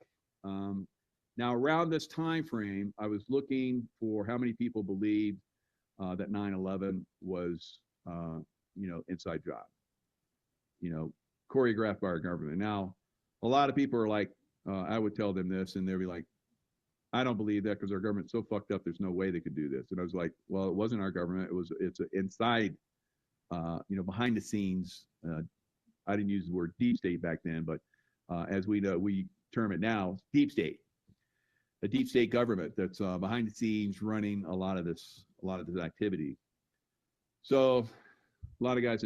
Now, around this time frame, I was looking for how many people believed that 9/11 was, inside job, choreographed by our government. Now, a lot of people are like, I would tell them this, and they'd be like, I don't believe that because our government's so fucked up. There's no way they could do this. And I was like, well, it wasn't our government. It's inside, behind the scenes. I didn't use the word deep state back then, but as we know, we term it now, deep state, a deep state government that's behind the scenes running a lot of this activity. So a lot of guys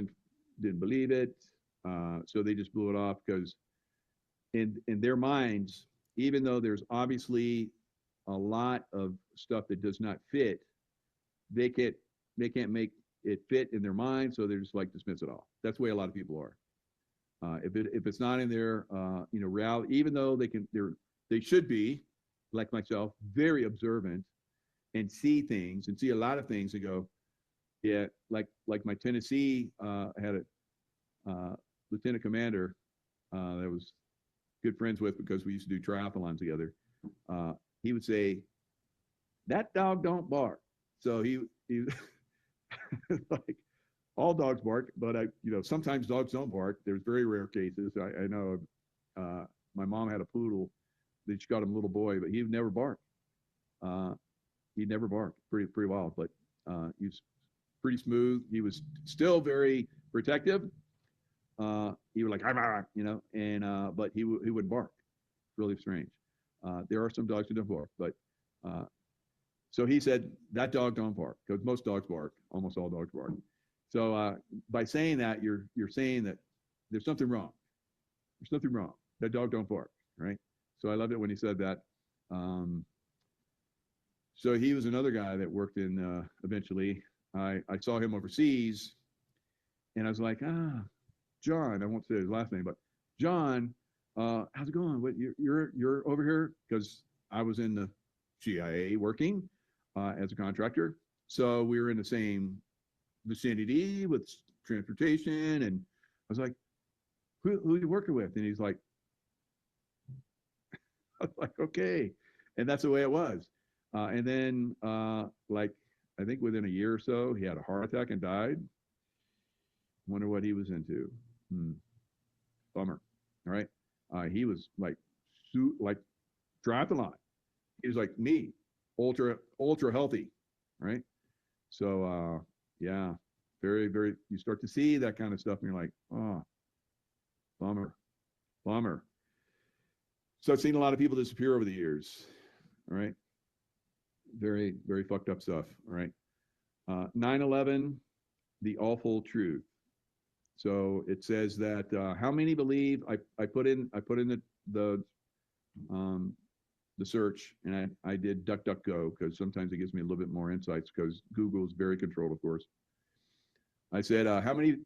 didn't believe it, so they just blew it off because in their minds, even though there's obviously a lot of stuff that does not fit, they can't make it fit in their mind, so they're just like dismiss it all. That's the way a lot of people are. If it's not in their reality, even though they should be, like myself, very observant and see things and see a lot of things and go, yeah, like my Tennessee had a lieutenant commander that was good friends with because we used to do triathlons together. He would say, "That dog don't bark." So he like, all dogs bark, but sometimes dogs don't bark. There's very rare cases. I know my mom had a poodle that she got him a little boy, but he would never bark. He never barked. Pretty wild, but he was pretty smooth. He was still very protective. He would like, and but he would bark. Really strange. There are some dogs that don't bark, but so he said that dog don't bark because most dogs bark. Almost all dogs bark. So by saying that, you're saying that there's something wrong. There's something wrong. That dog don't bark, right? So I loved it when he said that. So he was another guy that worked in, eventually, I saw him overseas, and I was like, John, I won't say his last name, but John, how's it going? What, you're over here? Because I was in the CIA working as a contractor. So we were in the same vicinity with transportation, and I was like, who are you working with? And he's like, I was like, okay. And that's the way it was. And then I think within a year or so, he had a heart attack and died. Wonder what he was into. Bummer. All right. He was like triathlon. He was like me, ultra healthy. Right. So, yeah, very, very, you start to see that kind of stuff and you're like, oh, bummer. So I've seen a lot of people disappear over the years. All right. Very, very fucked up stuff. All right. 9/11, the awful truth. So it says that how many believe? I put in the the search, and I did DuckDuckGo because sometimes it gives me a little bit more insights because Google is very controlled, of course. I said, how many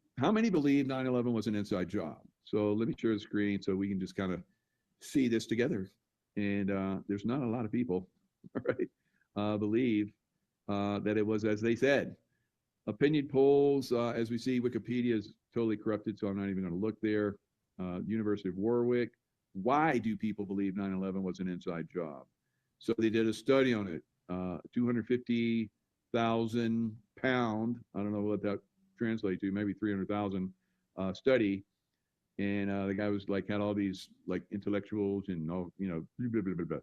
believe 9/11 was an inside job? So let me share the screen so we can just kind of see this together. And there's not a lot of people, right, believe that it was as they said. Opinion polls, as we see, Wikipedia is totally corrupted, so I'm not even going to look there. University of Warwick. Why do people believe 9/11 was an inside job? So they did a study on it. 250,000 pound, I don't know what that translates to, maybe 300,000 study. And the guy was like, had all these like intellectuals and all, you know, blah, blah, blah, blah.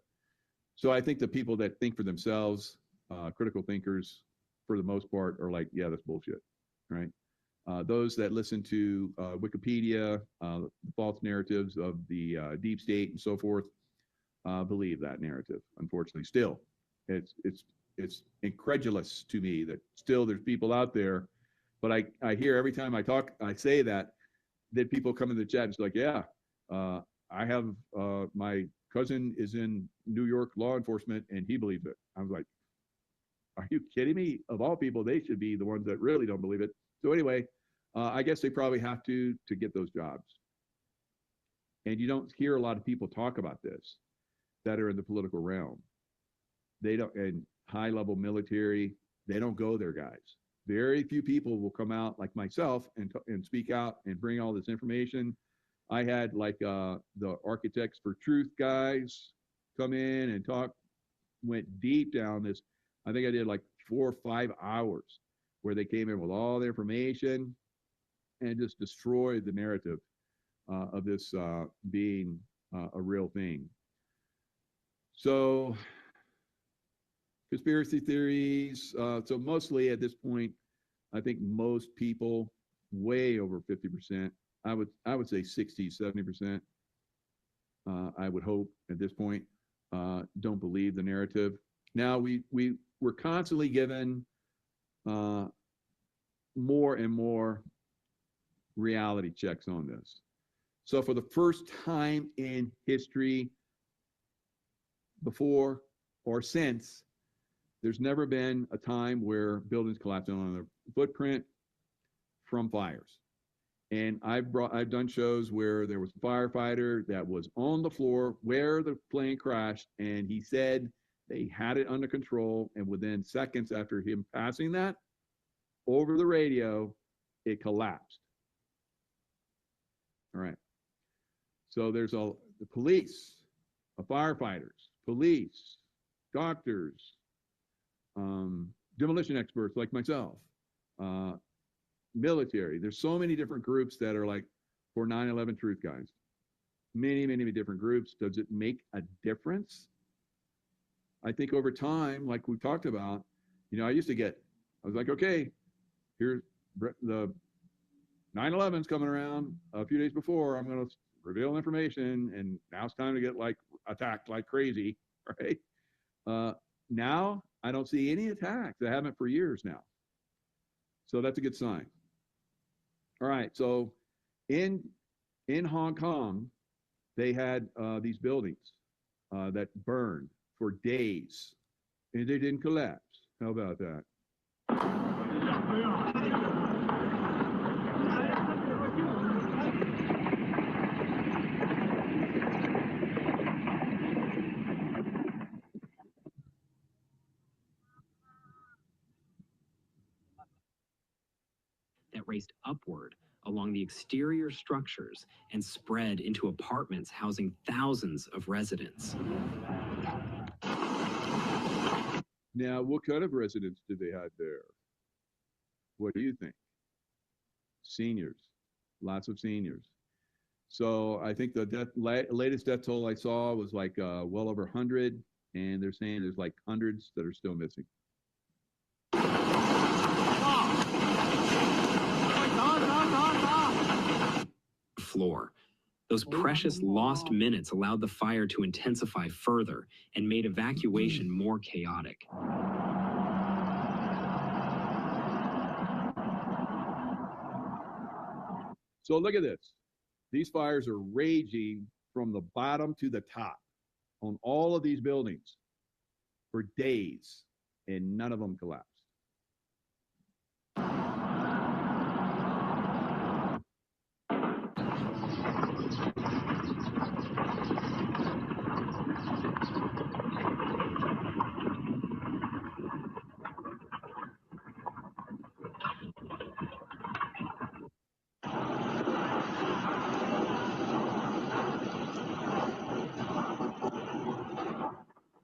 So I think the people that think for themselves, critical thinkers, for the most part, are like, yeah, that's bullshit, right? Those that listen to Wikipedia, false narratives of the deep state and so forth, believe that narrative. Unfortunately, still, it's incredulous to me that still there's people out there. But I hear every time I talk, I say that people come in the chat and it's like, yeah, I have my cousin is in New York law enforcement and he believes it. I was like, are you kidding me? Of all people, they should be the ones that really don't believe it. So anyway, I guess they probably have to get those jobs. And you don't hear a lot of people talk about this that are in the political realm. They don't, and high level military, they don't go there, guys. Very few people will come out like myself and speak out and bring all this information. I had like the Architects for Truth guys come in and talk, went deep down this. I think I did like 4 or 5 hours where they came in with all the information and just destroyed the narrative of this being a real thing. So conspiracy theories. So mostly at this point, I think most people, way over 50%, I would say 60, 70%, I would hope at this point, don't believe the narrative. Now we're constantly given more and more reality checks on this. So for the first time in history, before or since, there's never been a time where buildings collapsed on their footprint from fires. And I've done shows where there was a firefighter that was on the floor where the plane crashed, and he said they had it under control, and within seconds after him passing that over the radio, it collapsed. All right. So there's the police, firefighters, police, doctors, demolition experts like myself, military. There's so many different groups that are like for 9/11 truth guys. Many, many different groups. Does it make a difference? I think over time, like we talked about, you know, I was like, okay, here's the 9/11's coming around a few days before. I'm going to reveal information, and now it's time to get like attacked like crazy, right? Now I don't see any attacks. I haven't for years now. So that's a good sign. All right. So in Hong Kong, they had these buildings that burned for days, and they didn't collapse. How about that? That raced upward along the exterior structures and spread into apartments housing thousands of residents. Now, what kind of residents did they have there? What do you think? Seniors, lots of seniors. So I think the latest death toll I saw was like well over 100, and they're saying there's like hundreds that are still missing. Floor. Those precious lost minutes allowed the fire to intensify further and made evacuation more chaotic. So look at this. These fires are raging from the bottom to the top on all of these buildings for days, and none of them collapsed.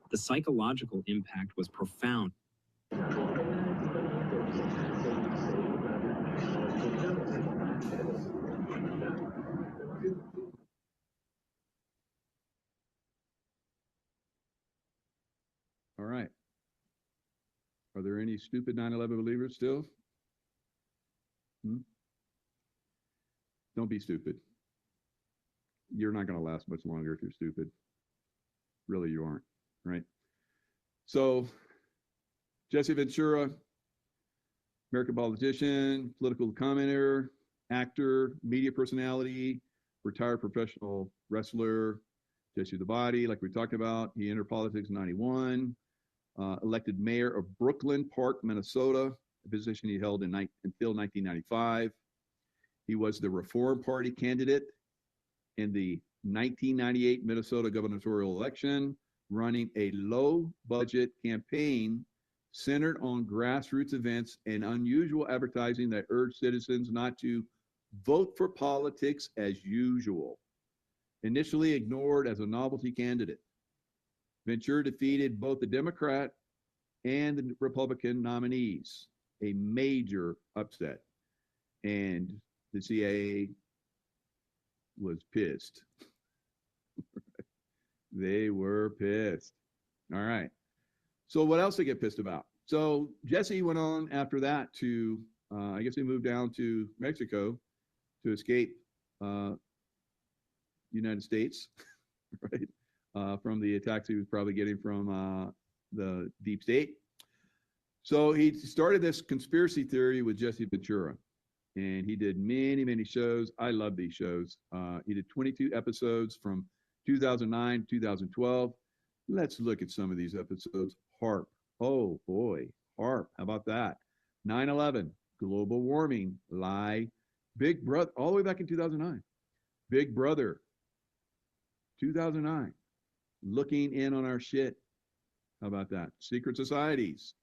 The psychological impact was profound. All right. Are there any stupid 9/11 believers still? Don't be stupid. You're not going to last much longer if you're stupid. Really, you aren't, right? So, Jesse Ventura, American politician, political commentator, actor, media personality, retired professional wrestler, Jesse the Body, like we talked about. He entered politics in 91, elected mayor of Brooklyn Park, Minnesota, a position he held until 1995. He was the Reform Party candidate in the 1998 Minnesota gubernatorial election, running a low-budget campaign centered on grassroots events and unusual advertising that urged citizens not to vote for politics as usual. Initially ignored as a novelty candidate, Ventura defeated both the Democrat and the Republican nominees, a major upset. And the CIA was pissed. They were pissed. All right. So what else they get pissed about? So Jesse went on after that to, I guess he moved down to Mexico to escape United States, right? From the attacks he was probably getting from the deep state. So he started this conspiracy theory with Jesse Ventura, and he did many, many shows. I love these shows. He did 22 episodes from 2009 to 2012. Let's look at some of these episodes. HARP. Oh boy, HARP. How about that? 9/11, global warming, lie, Big Brother, all the way back in 2009. Big Brother, 2009, looking in on our shit. How about that? Secret societies,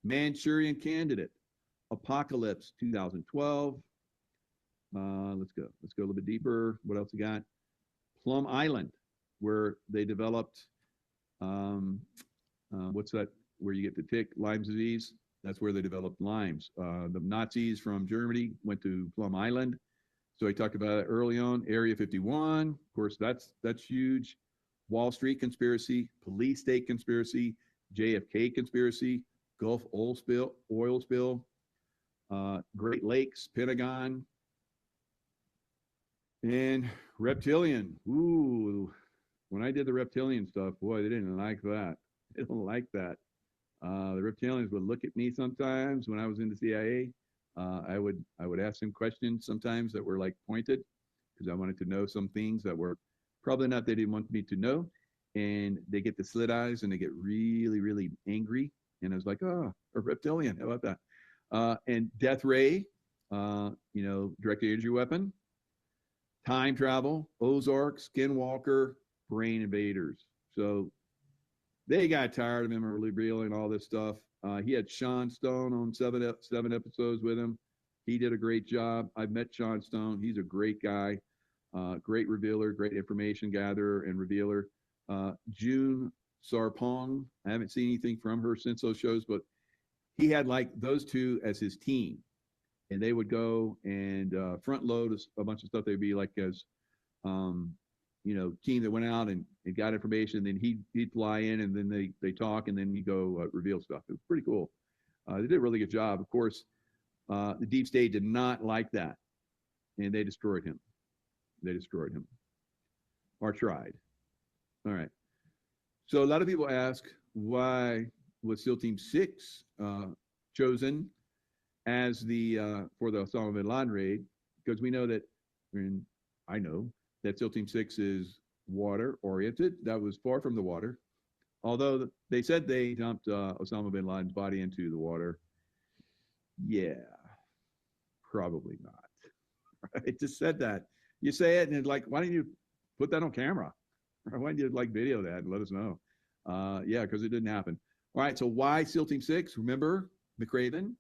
Manchurian Candidate, Apocalypse, 2012. Let's go a little bit deeper. What else we got? Plum Island, where they developed, what's that, where you get the tick, Lyme disease? That's where they developed Lyme's. The Nazis from Germany went to Plum Island. So I talked about it early on. Area 51, of course, that's huge. Wall Street conspiracy, police state conspiracy, JFK conspiracy, Gulf oil spill, Great Lakes, Pentagon, and reptilian. Ooh, when I did the reptilian stuff, boy, they didn't like that. They don't like that. The reptilians would look at me sometimes when I was in the CIA. I would ask them questions sometimes that were like pointed, because I wanted to know some things that were probably not they didn't want me to know. And they get the slit eyes and they get really, really angry. And I was like, oh, a reptilian, how about that? And Death Ray, directed energy weapon, time travel, Ozark, Skinwalker, brain invaders. So they got tired of him revealing all this stuff. He had Sean Stone on seven episodes with him. He did a great job. I've met Sean Stone. He's a great guy, great revealer, great information gatherer and revealer. June Sarpong, I haven't seen anything from her since those shows, but he had like those two as his team. And they would go and front load a bunch of stuff. They'd be like as, team that went out and got information. Then he'd fly in and then they talk and then he'd go reveal stuff. It was pretty cool. They did a really good job. Of course, the deep state did not like that. And they destroyed him. Or tried. All right. So a lot of people ask, why was SEAL Team 6 chosen as for the Osama bin Laden raid? Because we know that, I know that SEAL Team 6 is water oriented. That was far from the water. Although they said they dumped Osama bin Laden's body into the water. Yeah, probably not. It just said that. You say it and it's like, why don't you put that on camera? Why don't you like video that and let us know? Yeah, because it didn't happen. All right, so why SEAL Team 6? Remember McRaven,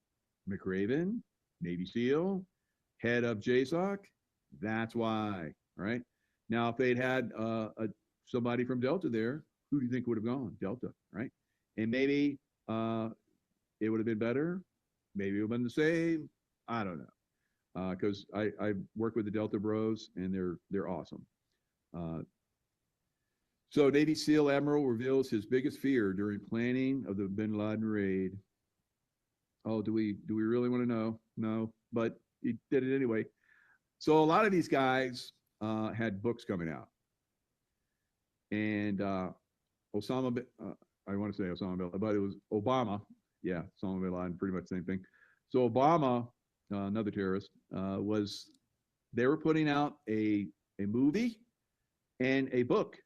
Navy SEAL, head of JSOC. That's why, right? Now, if they'd had somebody from Delta there, who do you think would have gone? Delta, right? And maybe it would have been better. Maybe it would have been the same. I don't know. Because I work with the Delta Bros, and they're awesome. So Navy SEAL Admiral reveals his biggest fear during planning of the Bin Laden raid. Oh, do we really want to know? No, but he did it anyway. So a lot of these guys had books coming out, and Osama, I want to say Osama bin Laden, but it was Obama. Yeah, Osama bin Laden, pretty much the same thing. So Obama, another terrorist, they were putting out a movie and a book.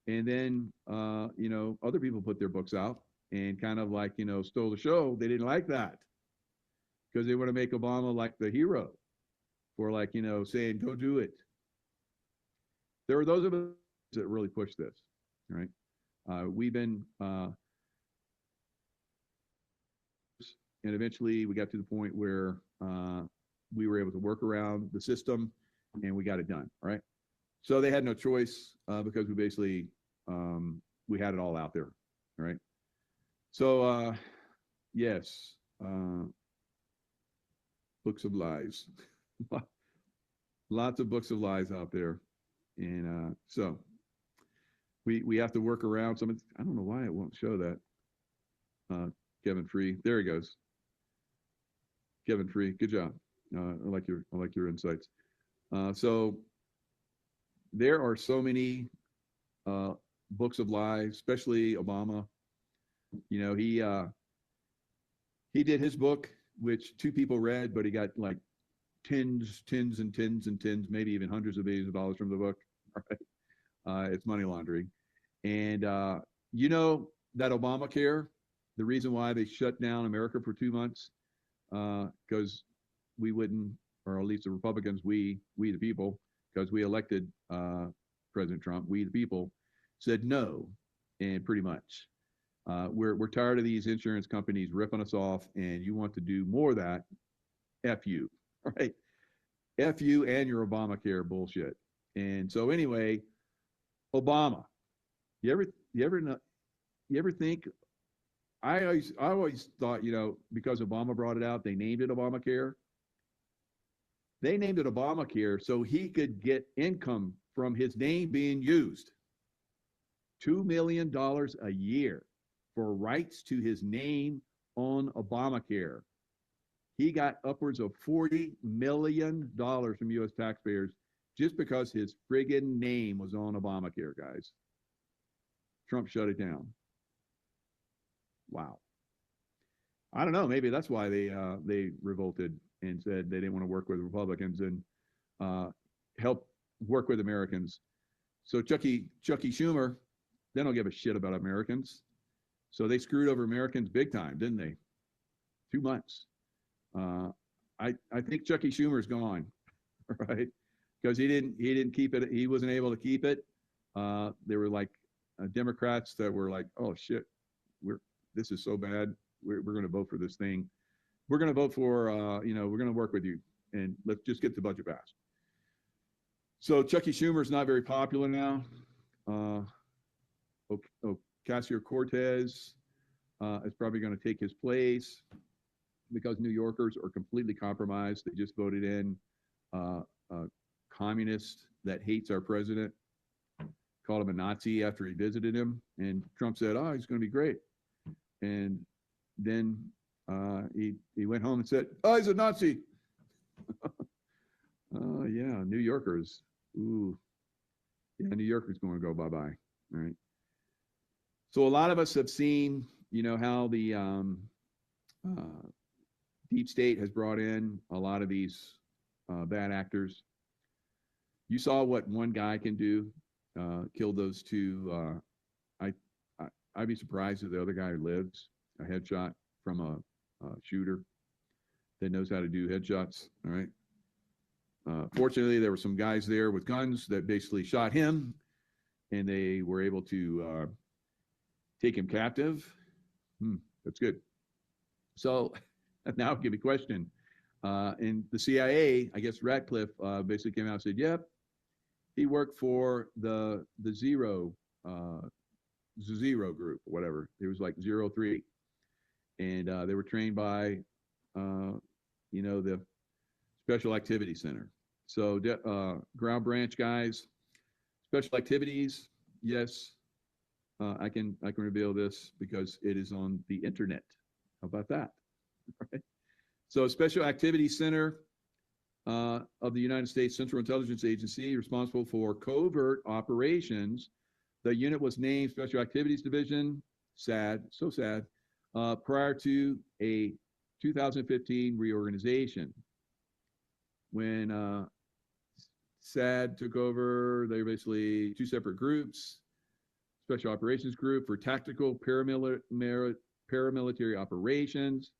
And then, other people put their books out and kind of like, stole the show. They didn't like that because they want to make Obama like the hero for like, saying, go do it. There were those of us that really pushed this, right? We've been, and eventually we got to the point where we were able to work around the system and we got it done, right? So they had no choice because we basically, we had it all out there, right? So, yes, books of lies. Lots of books of lies out there. And so we have to work around some. I don't know why it won't show that. Kevin Free, there he goes. Kevin Free, good job. I like your insights. So there are so many books of lies, especially Obama. He did his book, which 2 people read, but he got like tens, maybe even hundreds of millions of dollars from the book. Right? It's money laundering. And that Obamacare, the reason why they shut down America for 2 months, because we wouldn't, or at least the Republicans, we the people, because we elected President Trump, we the people, said no, and pretty much. We're tired of these insurance companies ripping us off, and you want to do more of that, F you, right? F you and your Obamacare bullshit. And so anyway, Obama, you ever think, I always thought, because Obama brought it out, they named it Obamacare. They named it Obamacare so he could get income from his name being used. $2 million a year for rights to his name on Obamacare. He got upwards of $40 million from U.S. taxpayers just because his friggin' name was on Obamacare, guys. Trump shut it down. Wow. I don't know. Maybe that's why they revolted and said they didn't want to work with Republicans and help work with Americans. So Chucky Schumer, they don't give a shit about Americans. So they screwed over Americans big time, didn't they? 2 months. I think Chucky Schumer's gone, right? Because he didn't keep it. He wasn't able to keep it. There were like Democrats that were like, oh shit, this is so bad. We're going to vote for this thing. We're going to vote for, we're going to work with you, and let's just get the budget passed. So Chucky Schumer's not very popular now. Ocasio-Cortez is probably going to take his place because New Yorkers are completely compromised. They just voted in a communist that hates our president, called him a Nazi after he visited him, and Trump said, oh, he's going to be great. And then he went home and said, oh, he's a Nazi. Oh, yeah, New Yorkers. Ooh. Yeah, New Yorkers going to go bye-bye. All right. So a lot of us have seen, how the deep state has brought in a lot of these bad actors. You saw what one guy can do killed those two. I'd be surprised if the other guy lives. A headshot from a shooter that knows how to do headshots. All right. Fortunately, there were some guys there with guns that basically shot him, and they were able to take him captive. That's good. So now I'll give you a question. And the CIA, I guess Ratcliffe basically came out and said, yep, he worked for the Zero group, or whatever. It was like 03. And they were trained by, the Special Activity Center. So ground branch guys, special activities, yes, I can reveal this because it is on the internet. How about that? Right. So Special Activity Center of the United States Central Intelligence Agency, responsible for covert operations. The unit was named Special Activities Division, sad, so sad, prior to a 2015 reorganization. When SAD took over, they were basically two separate groups. Special Operations Group for tactical paramilitary operations.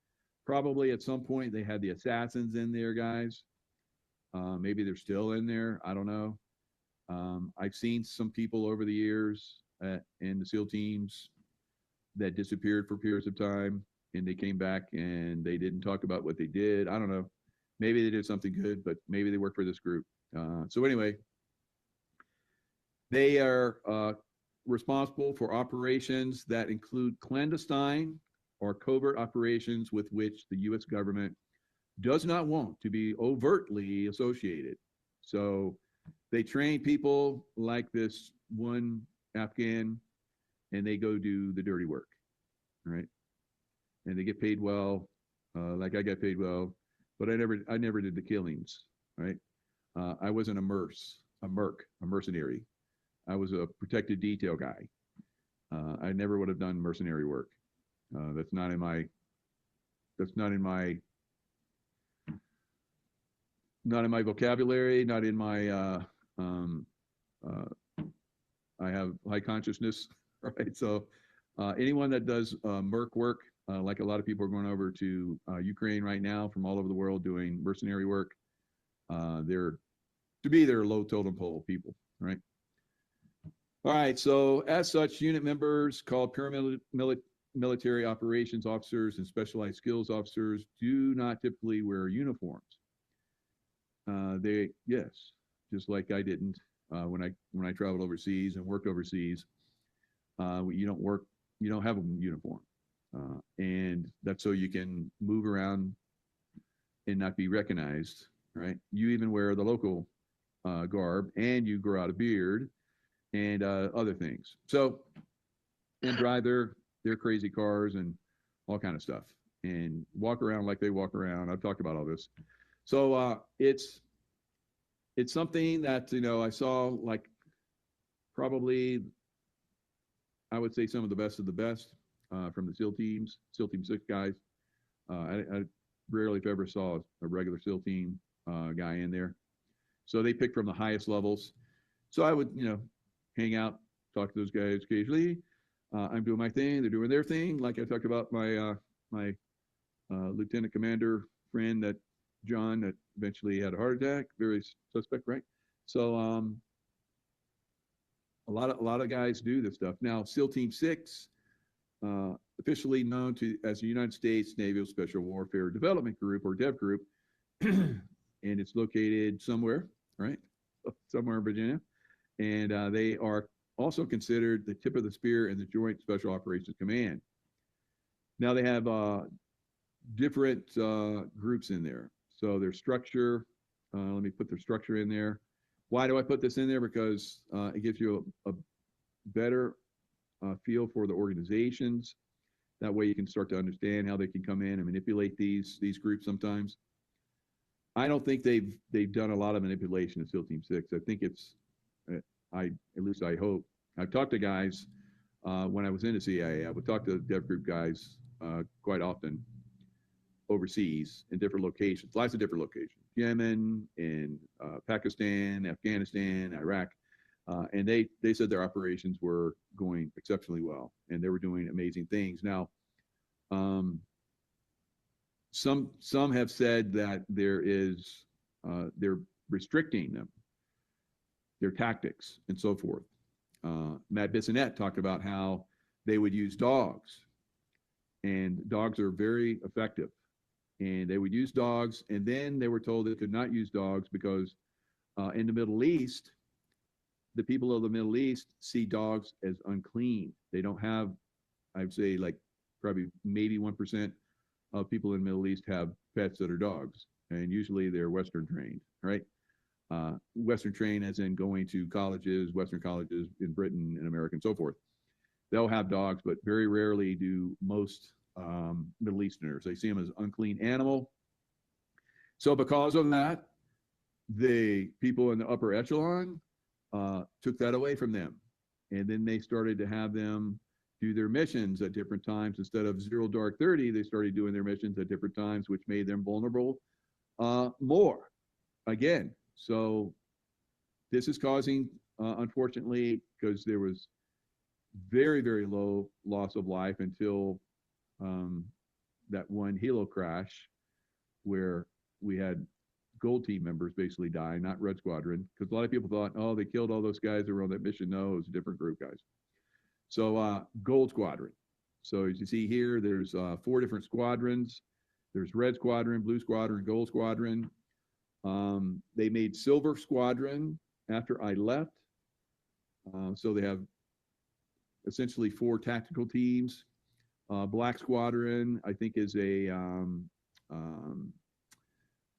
Probably at some point they had the assassins in there, guys. Maybe they're still in there. I don't know. I've seen some people over the years in the SEAL teams that disappeared for periods of time, and they came back and they didn't talk about what they did. I don't know. Maybe they did something good, but maybe they work for this group. So anyway, they are responsible for operations that include clandestine or covert operations with which the U.S. government does not want to be overtly associated. So they train people like this one Afghan, and they go do the dirty work, right? And they get paid well, like I got paid well, but I never did the killings, right? I wasn't a mercenary. I was a protected detail guy. I never would have done mercenary work. That's not in my vocabulary, not in my, I have high consciousness, right? So anyone that does merc work, like a lot of people are going over to Ukraine right now from all over the world doing mercenary work, they're low totem pole people, right? All right, so as such, unit members called paramilitary operations officers and specialized skills officers do not typically wear uniforms. Yes, just like I didn't when I traveled overseas and worked overseas. You don't have a uniform, and that's so you can move around and not be recognized, right? You even wear the local garb, and you grow out a beard and other things. So, and drive their crazy cars and all kind of stuff, and walk around like they walk around. I've talked about all this. So it's something that, I saw, like, probably, I would say some of the best from the SEAL teams, SEAL Team 6 guys. I rarely, if ever, saw a regular SEAL team guy in there. So they pick from the highest levels. So I would, hang out, talk to those guys occasionally. I'm doing my thing. They're doing their thing. Like I talked about my lieutenant commander friend, that John, that eventually had a heart attack. Very suspect, right? So a lot of guys do this stuff. Now, SEAL Team 6, officially known as the United States Naval Special Warfare Development Group, or DEV Group, and it's located somewhere, right? Somewhere in Virginia. And they are also considered the tip of the spear in the Joint Special Operations Command. Now they have different groups in there. So their structure, let me put their structure in there. Why do I put this in there? Because it gives you a better feel for the organizations. That way you can start to understand how they can come in and manipulate these groups sometimes. I don't think they've done a lot of manipulation in SEAL Team 6. I think it's, at least I hope. I've talked to guys when I was in the CIA. I would talk to Dev Group guys quite often overseas in different locations, lots of different locations, Yemen and Pakistan, Afghanistan, Iraq. And they said their operations were going exceptionally well, and they were doing amazing things. Now, some have said that they're restricting them, their tactics, and so forth. Matt Bissonette talked about how they would use dogs, and dogs are very effective. And they would use dogs, and then they were told they could not use dogs because in the Middle East, the people of the Middle East see dogs as unclean. They don't have, I'd say, like probably maybe 1% of people in the Middle East have pets that are dogs, and usually they're Western trained, right? Western trained as in going to colleges, Western colleges in Britain and America and so forth. They'll have dogs, but very rarely do most Middle Easterners. They see them as unclean animal. So because of that, the people in the upper echelon took that away from them. And then they started to have them do their missions at different times. Instead of 0 dark 30, they started doing their missions at different times, which made them vulnerable more again. So this is causing, unfortunately, because there was very, very low loss of life until that one helo crash where we had gold team members basically die, not red squadron, because a lot of people thought, oh, they killed all those guys that were on that mission. No, it was a different group, guys. So gold squadron. So as you see here, there's 4 different squadrons. There's red squadron, blue squadron, gold squadron. They made silver squadron after I left. So they have essentially 4 tactical teams. Black squadron, I think, is a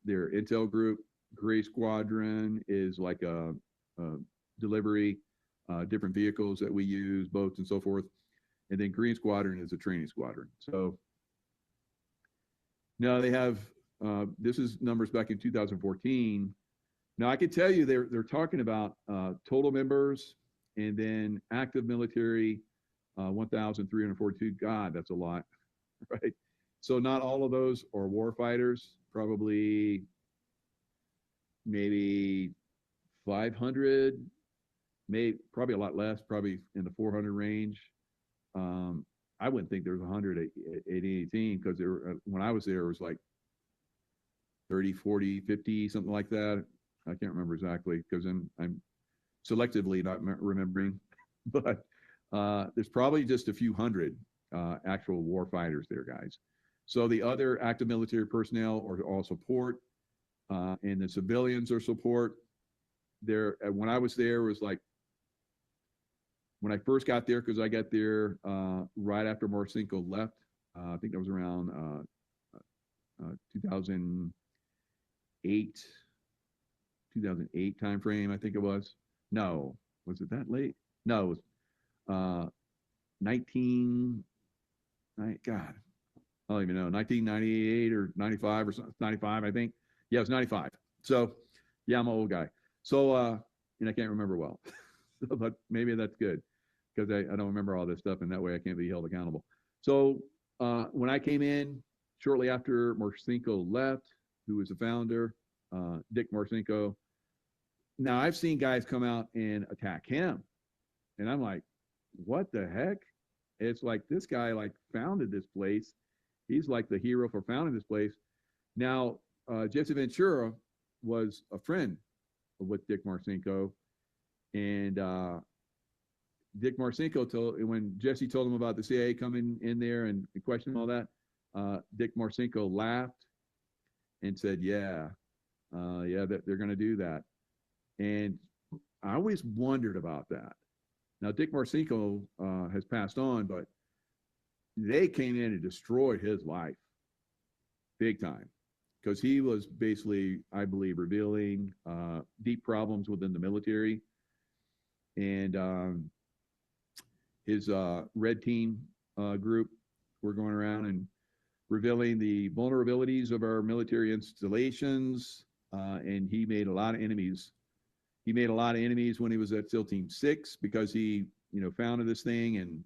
their intel group. Gray squadron is like a delivery, different vehicles that we use, boats and so forth. And then green squadron is a training squadron. So now they have, this is numbers back in 2014. Now I can tell you they're talking about total members and then active military, 1,342. God, that's a lot, right? So not all of those are war fighters. Probably maybe 500, probably a lot less, probably in the 400 range. I wouldn't think there's 100 at 18 because when I was there, it was like 30, 40, 50, something like that. I can't remember exactly because I'm selectively not remembering, but there's probably just a few hundred actual war fighters there, guys. So the other active military personnel are all support, and the civilians are support. There, when I was there, it was like when I first got there, because I got there right after Marcinko left. I think that was around 2008 timeframe. I think it was. No, was it that late? No, it was God. I don't even know, 1998 or 95 or something, 95, I think. Yeah, it was 95. So, yeah, I'm an old guy. So, and I can't remember well, but maybe that's good because I don't remember all this stuff, and that way I can't be held accountable. So, when I came in shortly after Marcinko left, who was the founder, Dick Marcinko. Now, I've seen guys come out and attack him, and I'm like, what the heck? It's like this guy like founded this place. He's like the hero for founding this place. Now, Jesse Ventura was a friend with Dick Marcinko. And Dick Marcinko when Jesse told him about the CIA coming in there and questioning all that, Dick Marcinko laughed and said, yeah, that they're going to do that. And I always wondered about that. Now, Dick Marcinko has passed on, but they came in and destroyed his life big time because he was basically, I believe, revealing deep problems within the military. And his red team group were going around and revealing the vulnerabilities of our military installations. And he made a lot of enemies. He made a lot of enemies when he was at SEAL Team 6 because he, founded this thing, and,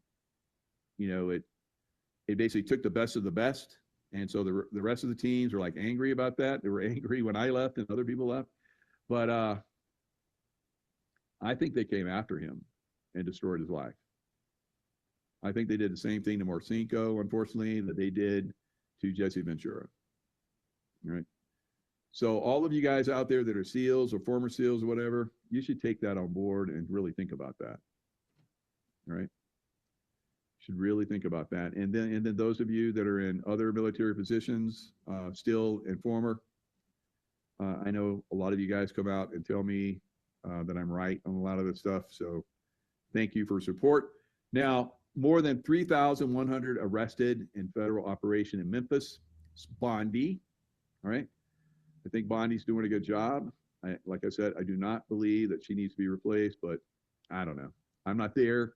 it basically took the best of the best. And so the rest of the teams were like angry about that. They were angry when I left and other people left. But I think they came after him and destroyed his life. I think they did the same thing to Marcinko, unfortunately, that they did to Jesse Ventura. All right. So all of you guys out there that are SEALs or former SEALs or whatever, you should take that on board and really think about that. All right. Should really think about that. And then those of you that are in other military positions, still and former, I know a lot of you guys come out and tell me that I'm right on a lot of this stuff. So thank you for support. Now, more than 3,100 arrested in federal operation in Memphis. It's Bondi. All right. I think Bondi's doing a good job. Like I said, I do not believe that she needs to be replaced, but I don't know. I'm not there.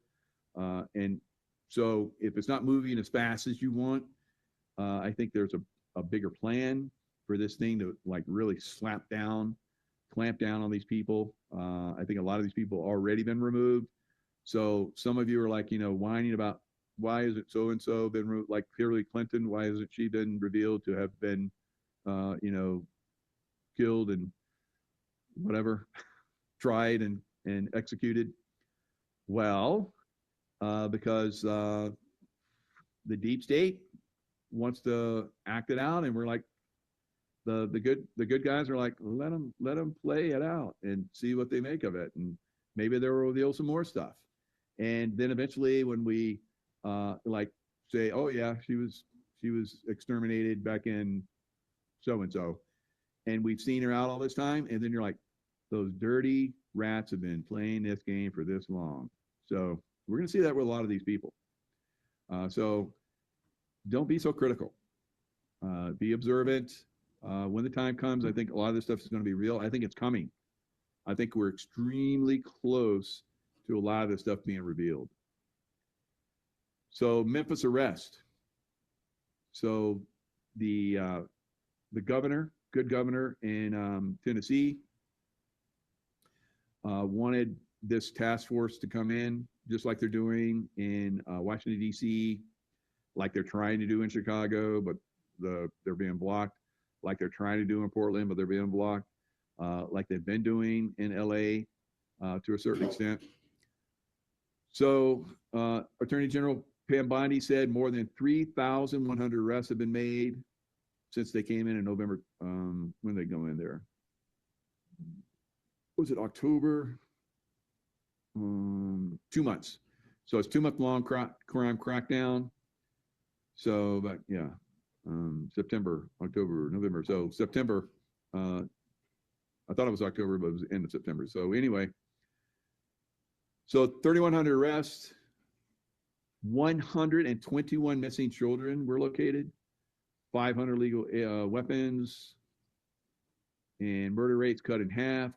And so if it's not moving as fast as you want, I think there's a bigger plan for this thing to like really clamp down on these people. I think a lot of these people already been removed. So some of you are like, whining about why isn't so-and-so been like Hillary Clinton, why hasn't she been revealed to have been, killed and whatever, tried and executed? Well, because the deep state wants to act it out, and we're like, the good guys are like, let them play it out and see what they make of it, and maybe they'll reveal some more stuff. And then eventually, when we like say, oh yeah, she was exterminated back in so and so, and we've seen her out all this time, and then you're like, those dirty rats have been playing this game for this long. So we're going to see that with a lot of these people. So don't be so critical. Be observant. When the time comes, I think a lot of this stuff is going to be real. I think it's coming. I think we're extremely close to a lot of this stuff being revealed. So Memphis arrest. So the governor, good governor in Tennessee, wanted this task force to come in, just like they're doing in Washington, D.C., like they're trying to do in Chicago, but they're being blocked, like they're trying to do in Portland, but they're being blocked, like they've been doing in L.A. To a certain extent. So Attorney General Pam Bondi said more than 3,100 arrests have been made since they came in November. When did they go in there? Was it October? 2 months. So it's 2 month long crime crackdown. So, but yeah, September, October, November. So September, I thought it was October, but it was the end of September. So anyway, so 3,100 arrests, 121 missing children were located, 500 legal weapons, and murder rates cut in half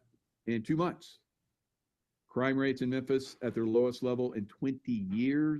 in 2 months. Crime rates in Memphis at their lowest level in 20 years.